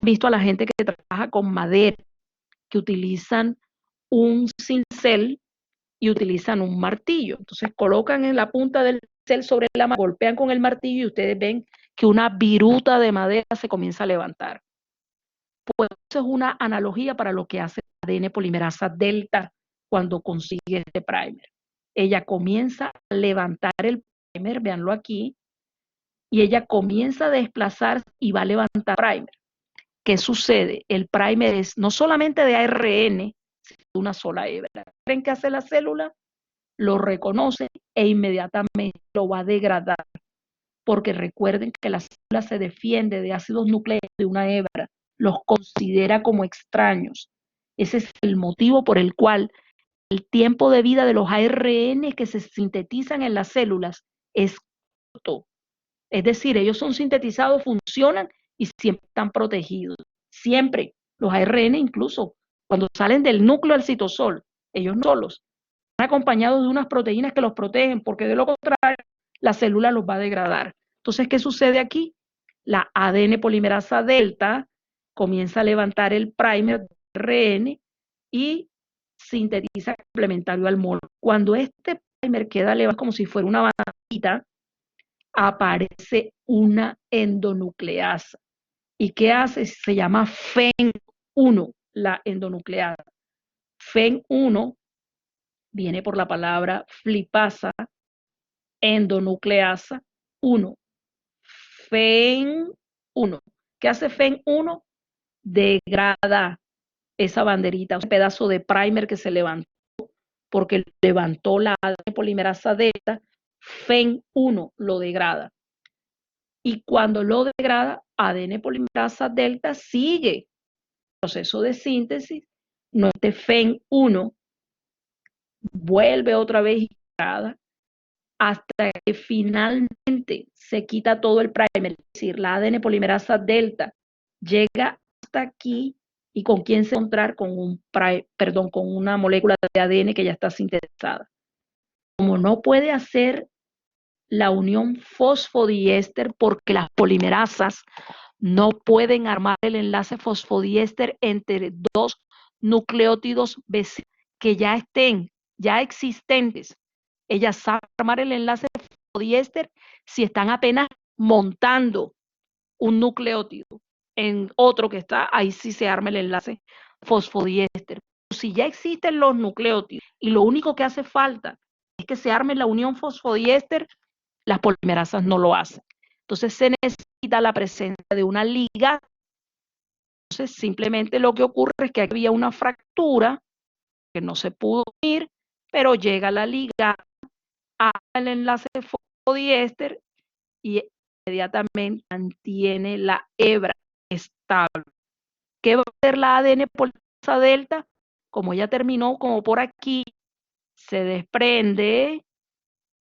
visto a la gente que trabaja con madera, que utilizan un cincel y utilizan un martillo. Entonces colocan en la punta del cincel sobre la mano, golpean con el martillo y ustedes ven que una viruta de madera se comienza a levantar. Pues eso es una analogía para lo que hace la ADN polimerasa delta cuando consigue este primer. Ella comienza a levantar el primer, véanlo aquí, y ella comienza a desplazarse y va a levantar el primer. ¿Qué sucede? El primer es no solamente de ARN, sino de una sola hebra. ¿Creen que hace la célula? Lo reconoce e inmediatamente lo va a degradar, porque recuerden que la célula se defiende de ácidos nucleicos de una hebra, los considera como extraños. Ese es el motivo por el cual el tiempo de vida de los ARN que se sintetizan en las células es corto. Es decir, ellos son sintetizados, funcionan y siempre están protegidos. Siempre. Los ARN incluso, cuando salen del núcleo al citosol, ellos no solos, están acompañados de unas proteínas que los protegen, porque de lo contrario, la célula los va a degradar. Entonces, ¿qué sucede aquí? La ADN polimerasa delta comienza a levantar el primer de ARN y sintetiza complementario al molde. Cuando este primer queda levantado como si fuera una bandita, aparece una endonucleasa. ¿Y qué hace? Se llama FEN1, la endonucleasa. FEN1 viene por la palabra flipasa, endonucleasa 1. FEN1. ¿Qué hace FEN1? Degrada esa banderita, un pedazo de primer que se levantó, porque levantó la polimerasa delta, FEN1 lo degrada. Y cuando lo degrada, ADN polimerasa delta sigue el proceso de síntesis, no este FEN1 vuelve otra vez y degrada hasta que finalmente se quita todo el primer, es decir, la ADN polimerasa delta llega hasta aquí y con quién se encontrar con con una molécula de ADN que ya está sintetizada. Como no puede hacer la unión fosfodiéster porque las polimerasas no pueden armar el enlace fosfodiéster entre dos nucleótidos que ya estén, ya existentes. Ellas saben armar el enlace fosfodiéster si están apenas montando un nucleótido en otro que está, ahí sí se arma el enlace fosfodiéster. Si ya existen los nucleótidos y lo único que hace falta es que se arme la unión fosfodiéster, las polimerasas no lo hacen. Entonces se necesita la presencia de una liga. Entonces simplemente lo que ocurre es que había una fractura que no se pudo unir, pero llega la liga al enlace fosfodiéster y inmediatamente mantiene la hebra estable. ¿Qué va a hacer la ADN polimerasa delta? Como ya terminó, como por aquí, se desprende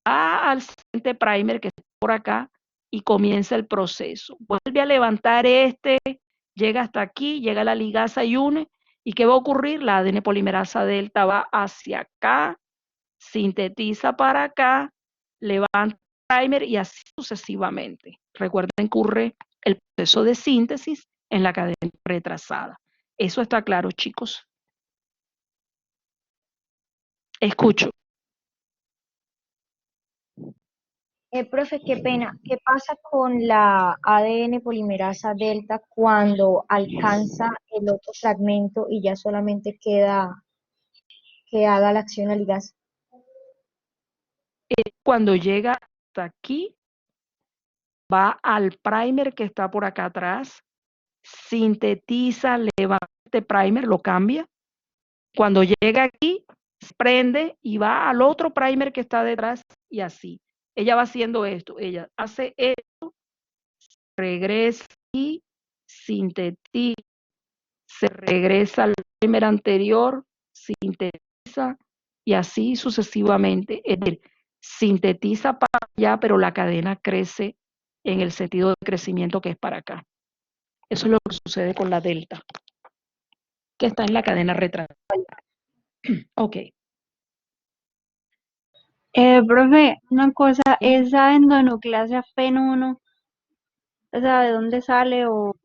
al siguiente primer que está por acá y comienza el proceso. Vuelve a levantar llega hasta aquí, llega la ligasa y une ¿Y qué va a ocurrir? La ADN polimerasa delta va hacia acá, sintetiza para acá, levanta el primer y así sucesivamente. Recuerden que ocurre el proceso de síntesis en la cadena retrasada. ¿Eso está claro, chicos? Escucho. Profe, qué pena. ¿Qué pasa con la ADN polimerasa delta cuando alcanza el otro fragmento y ya solamente queda que haga la acción a ligasa? Cuando llega hasta aquí, va al primer que está por acá atrás, sintetiza, levanta este primer, lo cambia. Cuando llega aquí, se prende y va al otro primer que está detrás y así. Ella va haciendo esto, ella hace esto, regresa y sintetiza, se regresa al primer anterior, sintetiza y así sucesivamente. Es decir, sintetiza para allá, pero la cadena crece en el sentido de crecimiento que es para acá. Eso es lo que sucede con la delta, que está en la cadena retrasada. Ok. Profe, una cosa, ¿Sí? esa endonucleasa FEN1, o sea, ¿de dónde sale o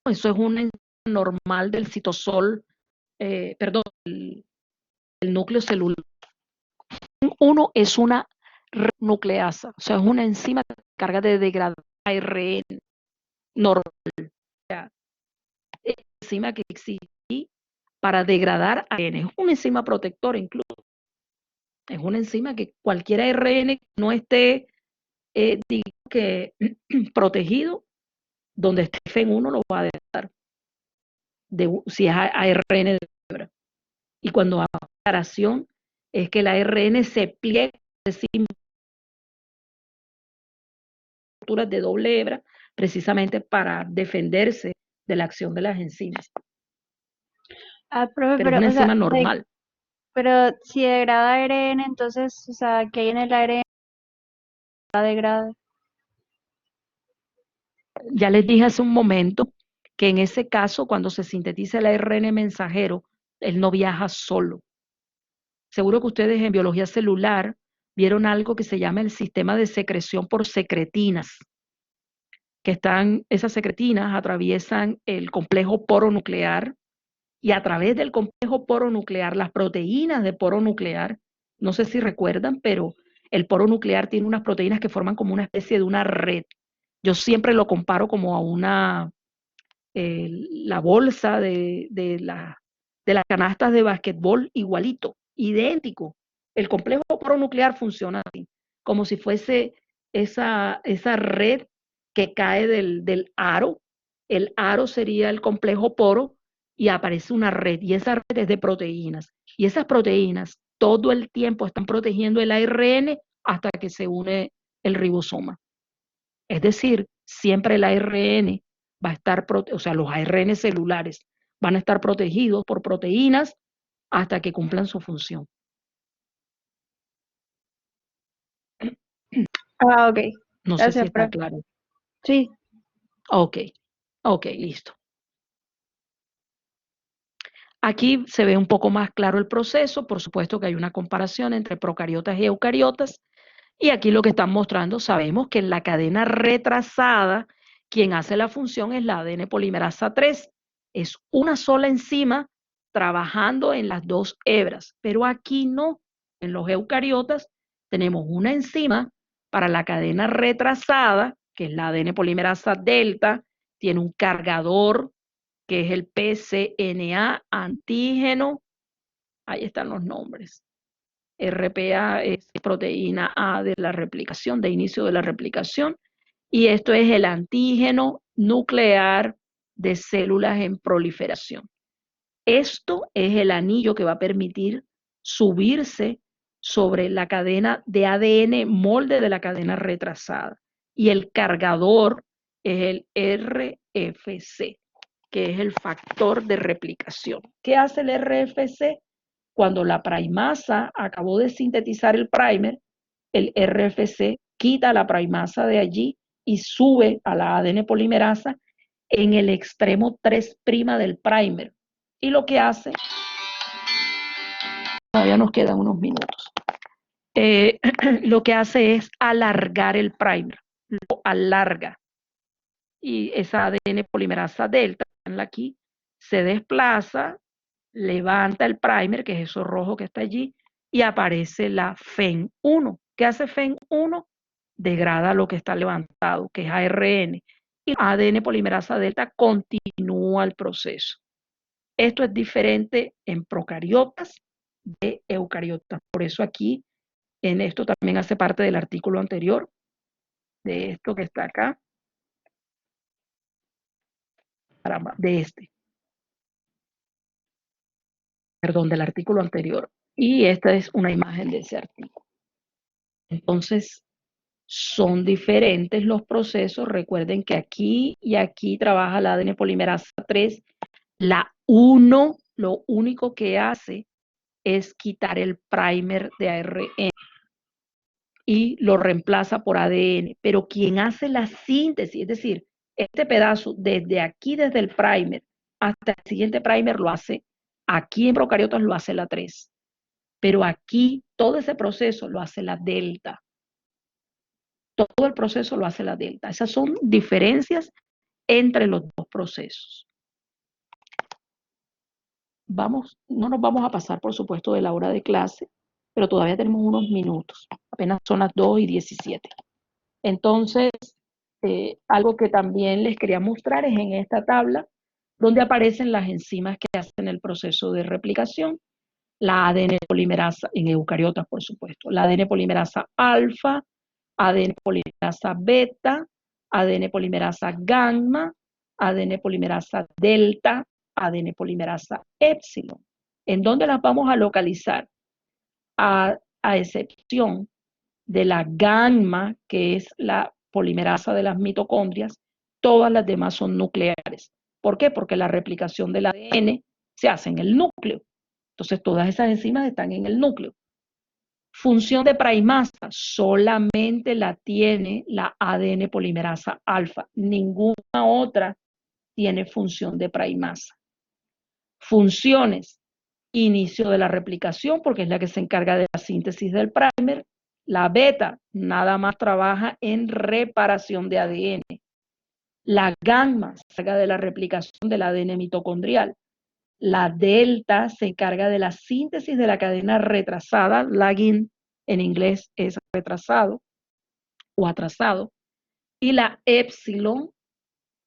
Eso es una normal del citosol, perdón, el núcleo celular. Uno es una nucleasa, o sea, es una enzima que se encarga de degradar ARN normal. O sea, es una enzima que existe para degradar ARN. Es una enzima protectora incluso. Es una enzima que cualquier ARN que no esté, digamos que, protegido, donde esté FEN1 lo va a degradar. Si es ARN de fibra. Y cuando hay separación, es que el ARN se pliega de doble hebra precisamente para defenderse de la acción de las enzimas. profe, Pero es una o sea, enzima normal. pero si degrada ARN, entonces, o sea, ¿qué hay en el ARN que degrada? Ya les dije hace un momento que en ese caso, cuando se sintetiza el ARN mensajero, él no viaja solo. Seguro que ustedes en biología celular vieron algo que se llama el sistema de secreción por secretinas, que esas secretinas atraviesan el complejo poro nuclear y a través del complejo poro nuclear, las proteínas de poro nuclear, no sé si recuerdan, pero el poro nuclear tiene unas proteínas que forman como una especie de una red. Yo siempre lo comparo como a la bolsa de las canastas de basquetbol igualito, idéntico. El complejo poro nuclear funciona así, como si fuese esa red que cae del aro. El aro sería el complejo poro y aparece una red, y esa red es de proteínas. Y esas proteínas todo el tiempo están protegiendo el ARN hasta que se une el ribosoma. Es decir, siempre el ARN va a estar, o sea, los ARN celulares van a estar protegidos por proteínas hasta que cumplan su función. Ah, ok. No sé si Gracias, está profe. claro. Sí. Ok, ok, listo. Aquí se ve un poco más claro el proceso. Por supuesto que hay una comparación entre procariotas y eucariotas. Y aquí lo que están mostrando, sabemos que en la cadena retrasada, quien hace la función es la ADN polimerasa 3. Es una sola enzima trabajando en las dos hebras, pero aquí no. En los eucariotas tenemos una enzima para la cadena retrasada, que es la ADN polimerasa delta, tiene un cargador que es el pCNA antígeno. Ahí están los nombres. RPA es proteína A de la replicación, de inicio de la replicación, y esto es el antígeno nuclear de células en proliferación. Esto es el anillo que va a permitir subirse sobre la cadena de ADN molde de la cadena retrasada. Y el cargador es el RFC, que es el factor de replicación. ¿Qué hace el RFC? Cuando la primasa acabó de sintetizar el primer, el RFC quita la primasa de allí y sube a la ADN polimerasa en el extremo 3' del primer. Y lo que hace, todavía nos quedan unos minutos, lo que hace es alargar el primer, lo alarga. Y esa ADN polimerasa delta, aquí, se desplaza, levanta el primer, que es eso rojo que está allí, y aparece la FEN1. ¿Qué hace FEN1? Degrada lo que está levantado, que es ARN. Y la ADN polimerasa delta continúa el proceso. Esto es diferente en procariotas de eucariotas. Por eso aquí, en esto también hace parte del artículo anterior, de esto que está acá, de este, perdón, del artículo anterior. Y esta es una imagen de ese artículo. Entonces, son diferentes los procesos. Recuerden que aquí y aquí trabaja la ADN polimerasa 3. La 1, lo único que hace es quitar el primer de ARN y lo reemplaza por ADN. Pero quien hace la síntesis, es decir, este pedazo desde aquí, desde el primer hasta el siguiente primer, lo hace, aquí en procariotas lo hace la 3. Pero aquí todo ese proceso lo hace la delta. Todo el proceso lo hace la delta. Esas son diferencias entre los dos procesos. No nos vamos a pasar, por supuesto, de la hora de clase, pero todavía tenemos unos minutos. Apenas son las 2:17. Entonces, algo que también les quería mostrar es en esta tabla, donde aparecen las enzimas que hacen el proceso de replicación. La ADN polimerasa, en eucariotas, por supuesto, la ADN polimerasa alfa, ADN polimerasa beta, ADN polimerasa gamma, ADN polimerasa delta, ADN polimerasa epsilon. ¿En dónde las vamos a localizar? A excepción de la gamma, que es la polimerasa de las mitocondrias, todas las demás son nucleares. ¿Por qué? Porque la replicación del ADN se hace en el núcleo. Entonces, todas esas enzimas están en el núcleo. Función de primasa, solamente la tiene la ADN polimerasa alfa. Ninguna otra tiene función de primasa. Funciones, inicio de la replicación, porque es la que se encarga de la síntesis del primer. La beta nada más trabaja en reparación de ADN. La gamma se encarga de la replicación del ADN mitocondrial. La delta se encarga de la síntesis de la cadena retrasada, lagging en inglés es retrasado o atrasado, y la epsilon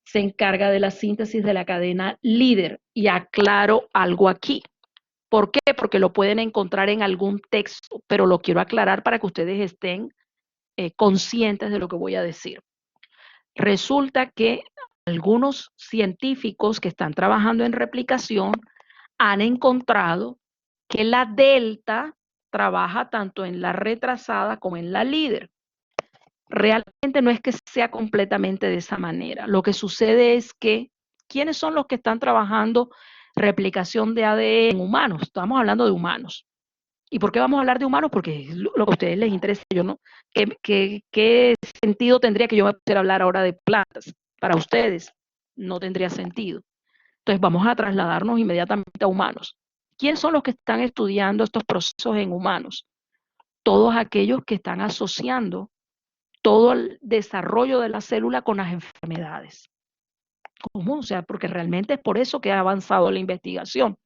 se encarga de la síntesis de la cadena líder. Y aclaro algo aquí. ¿Por qué? Porque lo pueden encontrar en algún texto, pero lo quiero aclarar para que ustedes estén conscientes de lo que voy a decir. Resulta que algunos científicos que están trabajando en replicación han encontrado que la delta trabaja tanto en la retrasada como en la líder. Realmente no es que sea completamente de esa manera. Lo que sucede es que, ¿quiénes son los que están trabajando replicación de ADN en humanos? Estamos hablando de humanos. ¿Y por qué vamos a hablar de humanos? Porque es lo que a ustedes les interesa. Yo no, ¿qué sentido tendría que yo me pusiera a hablar ahora de plantas? Para ustedes no tendría sentido. Entonces vamos a trasladarnos inmediatamente a humanos. ¿Quiénes son los que están estudiando estos procesos en humanos? Todos aquellos que están asociando todo el desarrollo de la célula con las enfermedades. ¿Cómo? O sea, porque realmente es por eso que ha avanzado la investigación,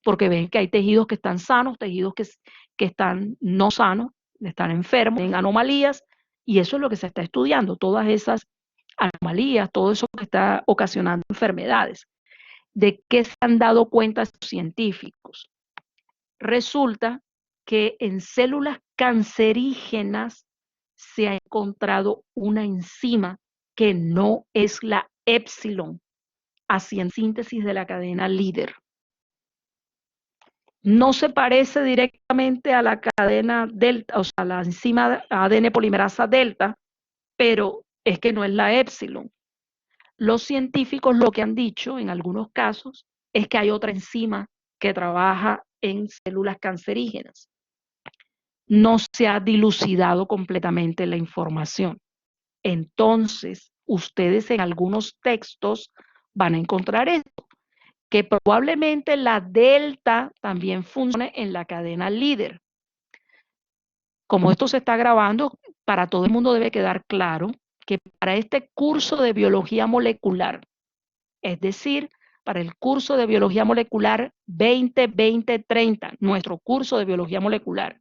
porque ven que hay tejidos que están sanos, tejidos que están no sanos, están enfermos, en anomalías, y eso es lo que se está estudiando, todas esas anomalías, todo eso que está ocasionando enfermedades. ¿De qué se han dado cuenta estos científicos? Resulta que en células cancerígenas se ha encontrado una enzima que no es la epsilon, hacia síntesis de la cadena líder. No se parece directamente a la cadena delta, o sea, la enzima ADN polimerasa delta, pero es que no es la epsilon. Los científicos lo que han dicho en algunos casos es que hay otra enzima que trabaja en células cancerígenas. No se ha dilucidado completamente la información. Entonces, ustedes en algunos textos van a encontrar esto, que probablemente la delta también funcione en la cadena líder. Como esto se está grabando, para todo el mundo debe quedar claro que para este curso de biología molecular, es decir, para el curso de biología molecular 20-20-30, nuestro curso de biología molecular,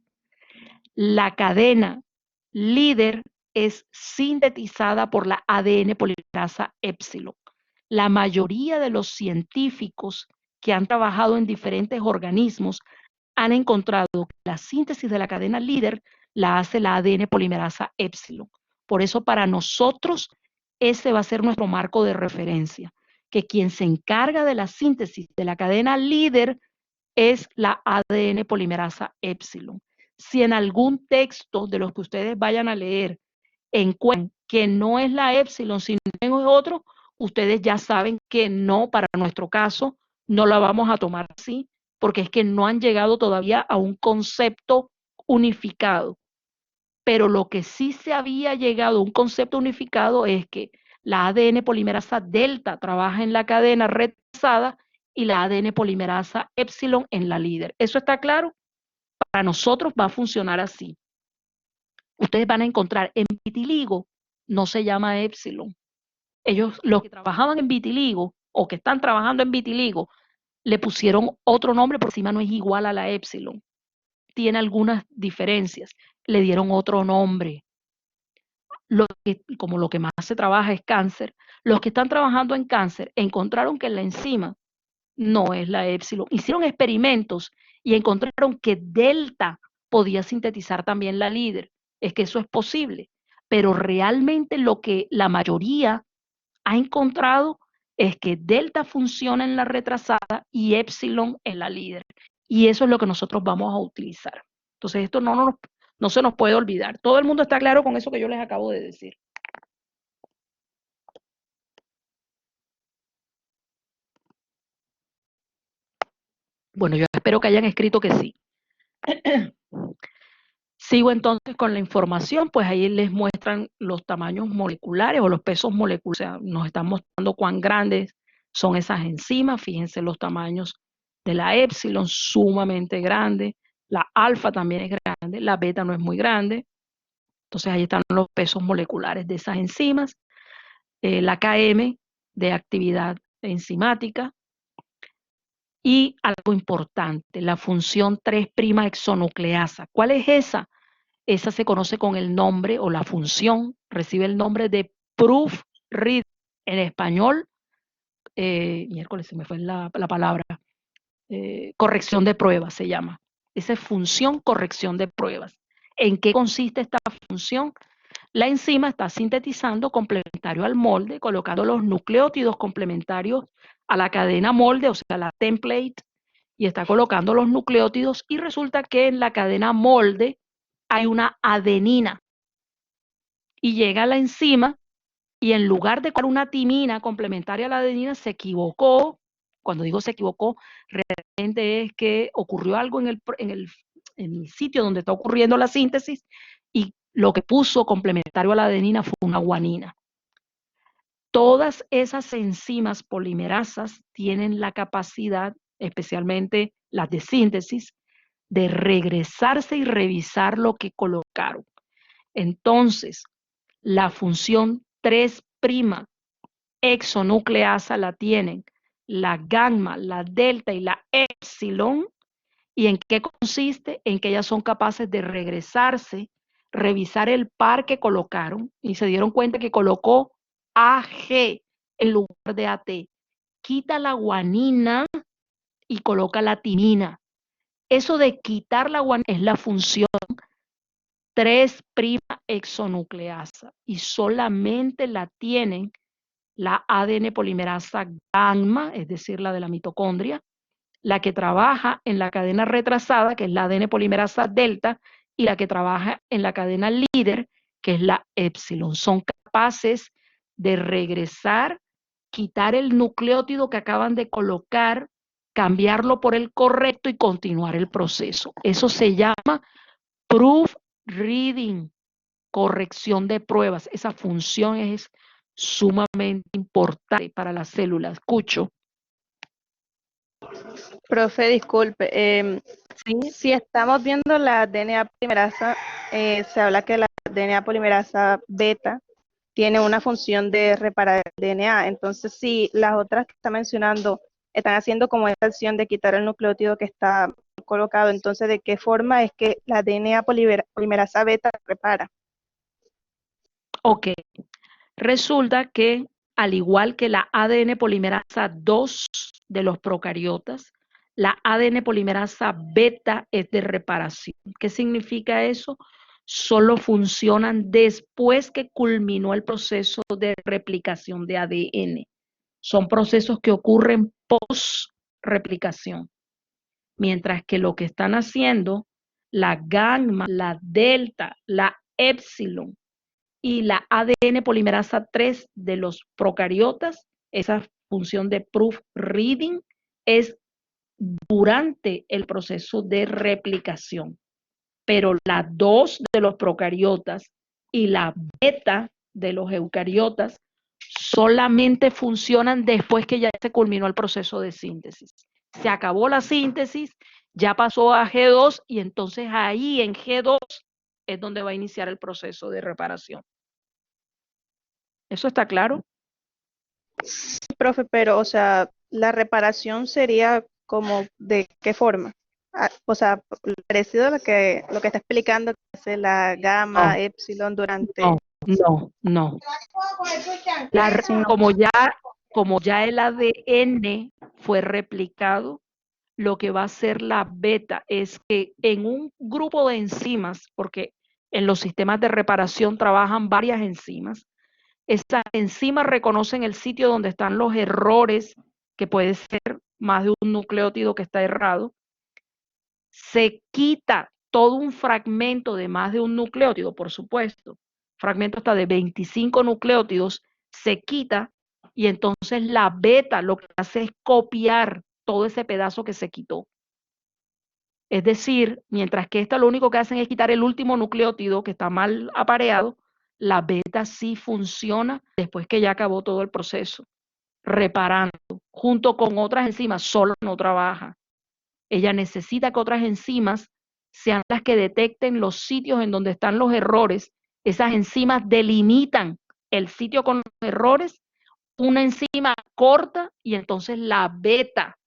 la cadena líder es sintetizada por la ADN polimerasa épsilon. La mayoría de los científicos que han trabajado en diferentes organismos han encontrado que la síntesis de la cadena líder la hace la ADN polimerasa épsilon. Por eso para nosotros ese va a ser nuestro marco de referencia, que quien se encarga de la síntesis de la cadena líder es la ADN polimerasa épsilon. Si en algún texto de los que ustedes vayan a leer encuentran que no es la épsilon, sino es otro, ustedes ya saben que no, para nuestro caso, no la vamos a tomar así, porque es que no han llegado todavía a un concepto unificado. Pero lo que sí se había llegado a un concepto unificado es que la ADN polimerasa delta trabaja en la cadena retrasada y la ADN polimerasa épsilon en la líder. ¿Eso está claro? Para nosotros va a funcionar así. Ustedes van a encontrar en vitiligo, no se llama épsilon. Ellos, los que trabajaban en vitiligo o que están trabajando en vitiligo, le pusieron otro nombre, por encima no es igual a la épsilon. Tiene algunas diferencias. Le dieron otro nombre. Como lo que más se trabaja es cáncer, los que están trabajando en cáncer encontraron que la enzima no es la épsilon. Hicieron experimentos y encontraron que delta podía sintetizar también la líder. Es que eso es posible, pero realmente lo que la mayoría ha encontrado es que delta funciona en la retrasada y épsilon en la líder. Y eso es lo que nosotros vamos a utilizar. Entonces esto no se nos puede olvidar. Todo el mundo está claro con eso que yo les acabo de decir. Bueno, yo espero que hayan escrito que sí. Sigo entonces con la información, pues ahí les muestran los tamaños moleculares o los pesos moleculares, o sea, nos están mostrando cuán grandes son esas enzimas, fíjense los tamaños de la épsilon, sumamente grande, la alfa también es grande, la beta no es muy grande, entonces ahí están los pesos moleculares de esas enzimas, la Km de actividad enzimática, y algo importante, la función 3' exonucleasa. ¿Cuál es esa? Esa se conoce con el nombre o la función, recibe el nombre de proofreading. En español, miércoles se me fue la palabra, corrección de pruebas se llama. Esa es función corrección de pruebas. ¿En qué consiste esta función? La enzima está sintetizando complementario al molde, colocando los nucleótidos complementarios a la cadena molde, o sea, la template, y está colocando los nucleótidos y resulta que en la cadena molde hay una adenina y llega a la enzima y en lugar de colocar una timina complementaria a la adenina se equivocó. Cuando digo se equivocó, realmente es que ocurrió algo en el sitio donde está ocurriendo la síntesis y lo que puso complementario a la adenina fue una guanina. Todas esas enzimas polimerasas tienen la capacidad, especialmente las de síntesis, de regresarse y revisar lo que colocaron. Entonces, la función 3' exonucleasa la tienen la gamma, la delta y la épsilon. ¿Y en qué consiste? En que ellas son capaces de regresarse, revisar el par que colocaron y se dieron cuenta que colocó AG en lugar de AT. Quita la guanina y coloca la timina. Eso de quitar la guanina es la función 3' exonucleasa y solamente la tienen la ADN polimerasa gamma, es decir, la de la mitocondria, la que trabaja en la cadena retrasada, que es la ADN polimerasa delta, y la que trabaja en la cadena líder, que es la épsilon. Son capaces de regresar, quitar el nucleótido que acaban de colocar, cambiarlo por el correcto y continuar el proceso. Eso se llama proofreading, corrección de pruebas. Esa función es sumamente importante para la célula. Escucho. Profe, disculpe, ¿Sí? si estamos viendo la DNA polimerasa, se habla que la DNA polimerasa beta tiene una función de reparar el DNA. Entonces, si las otras que está mencionando están haciendo como esta acción de quitar el nucleótido que está colocado, entonces, ¿de qué forma es que la DNA polimerasa beta repara? Ok. Resulta que, al igual que la ADN polimerasa 2 de los procariotas, la ADN polimerasa beta es de reparación. ¿Qué significa eso? Solo funcionan después que culminó el proceso de replicación de ADN. Son procesos que ocurren post replicación. Mientras que lo que están haciendo la gamma, la delta, la epsilon y la ADN polimerasa 3 de los procariotas, esa función de proofreading es durante el proceso de replicación. Pero la 2 de los procariotas y la beta de los eucariotas solamente funcionan después que ya se culminó el proceso de síntesis. Se acabó la síntesis, ya pasó a G2 y entonces ahí en G2 es donde va a iniciar el proceso de reparación. ¿Eso está claro? Sí, profe, pero, o sea, la reparación sería como de qué forma. O sea, parecido a lo que está explicando, que hace la No, gamma, epsilon durante. no, no, no. Sí, Como ya el ADN fue replicado, lo que va a hacer la beta es que en un grupo de enzimas, porque en los sistemas de reparación trabajan varias enzimas, estas enzimas reconocen el sitio donde están los errores, que puede ser más de un nucleótido que está errado, se quita todo un fragmento de más de un nucleótido, por supuesto, fragmento hasta de 25 nucleótidos, se quita y entonces la beta lo que hace es copiar todo ese pedazo que se quitó. Es decir, mientras que esta lo único que hacen es quitar el último nucleótido que está mal apareado, la beta sí funciona después que ya acabó todo el proceso, reparando, junto con otras enzimas, solo no trabaja. Ella necesita que otras enzimas sean las que detecten los sitios en donde están los errores. Esas enzimas delimitan el sitio con los errores, una enzima corta y entonces la beta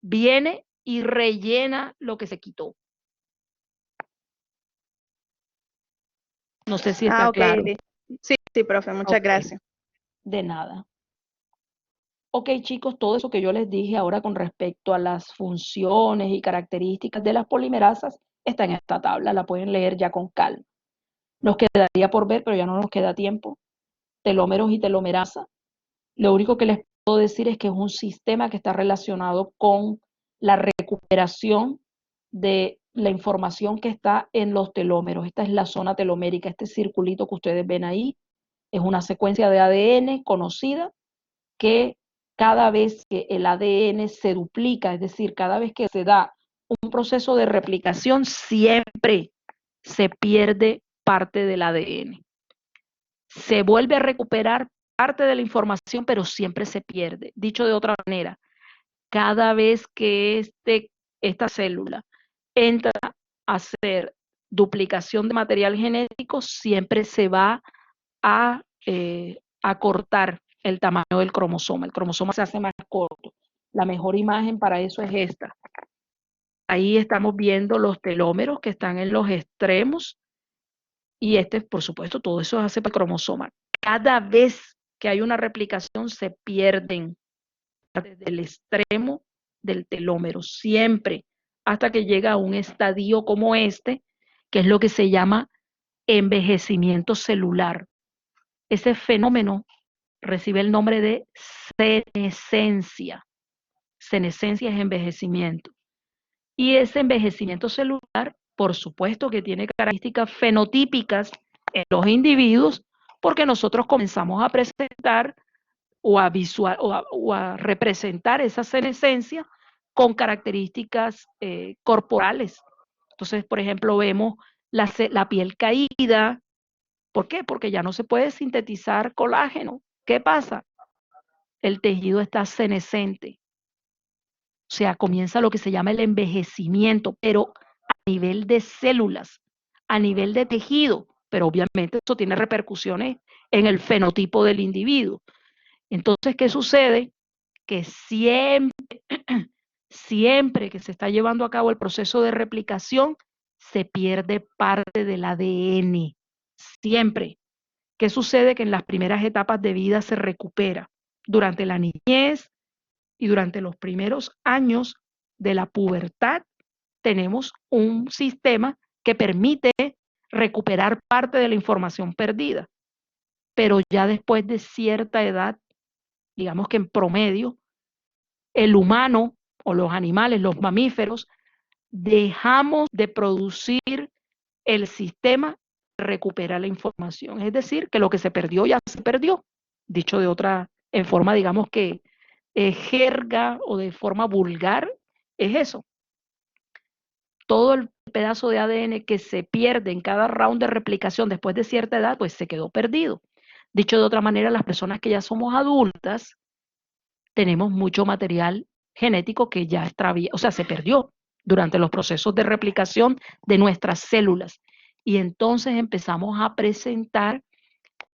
viene y rellena lo que se quitó. No sé si está ah, ok. claro. Sí, sí, profe, muchas Ok, gracias. de nada. Ok, chicos, todo eso que yo les dije ahora con respecto a las funciones y características de las polimerasas está en esta tabla, la pueden leer ya con calma. Nos quedaría por ver, pero ya no nos queda tiempo. Telómeros y telomerasa. Lo único que les puedo decir es que es un sistema que está relacionado con la recuperación de la información que está en los telómeros. Esta es la zona telomérica, este circulito que ustedes ven ahí es una secuencia de ADN conocida que cada vez que el ADN se duplica, es decir, cada vez que se da un proceso de replicación, siempre se pierde parte del ADN. Se vuelve a recuperar parte de la información, pero siempre se pierde. Dicho de otra manera, cada vez que esta célula entra a hacer duplicación de material genético, siempre se va a acortar el tamaño del cromosoma. El cromosoma se hace más corto. La mejor imagen para eso es esta. Ahí estamos viendo los telómeros que están en los extremos y por supuesto, todo eso hace para el cromosoma. Cada vez que hay una replicación se pierden desde el extremo del telómero, siempre, hasta que llega a un estadio como este, que es lo que se llama envejecimiento celular. Ese fenómeno recibe el nombre de senescencia. Senescencia es envejecimiento. Y ese envejecimiento celular, por supuesto que tiene características fenotípicas en los individuos, porque nosotros comenzamos a presentar o a representar esa senescencia con características corporales. Entonces, por ejemplo, vemos la piel caída. ¿Por qué? Porque ya no se puede sintetizar colágeno. ¿Qué pasa? El tejido está senescente. O sea, comienza lo que se llama el envejecimiento, pero a nivel de células, a nivel de tejido, pero obviamente eso tiene repercusiones en el fenotipo del individuo. Entonces, ¿qué sucede? Que siempre que se está llevando a cabo el proceso de replicación, se pierde parte del ADN. Siempre. ¿Qué sucede? Que en las primeras etapas de vida se recupera. Durante la niñez y durante los primeros años de la pubertad, tenemos un sistema que permite recuperar parte de la información perdida. Pero ya después de cierta edad, digamos que en promedio, el humano o los animales, los mamíferos, dejamos de producir el sistema que recupera la información. Es decir, que lo que se perdió ya se perdió. Dicho de otra, en forma, digamos que jerga o de forma vulgar, es eso. Todo el pedazo de ADN que se pierde en cada round de replicación después de cierta edad, pues se quedó perdido. Dicho de otra manera, las personas que ya somos adultas, tenemos mucho material genético que ya extravió, o sea, se perdió durante los procesos de replicación de nuestras células. Y entonces empezamos a presentar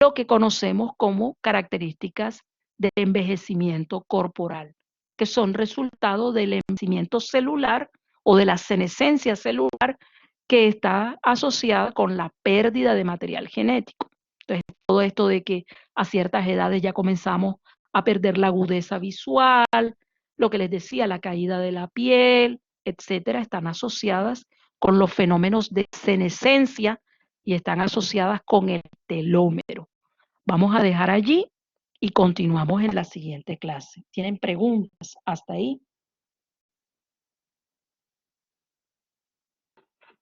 lo que conocemos como características de envejecimiento corporal, que son resultado del envejecimiento celular o de la senescencia celular que está asociada con la pérdida de material genético. Entonces, todo esto de que a ciertas edades ya comenzamos a perder la agudeza visual, lo que les decía, la caída de la piel, etcétera, están asociadas con los fenómenos de senescencia y están asociadas con el telómero. Vamos a dejar allí y continuamos en la siguiente clase. ¿Tienen preguntas hasta ahí?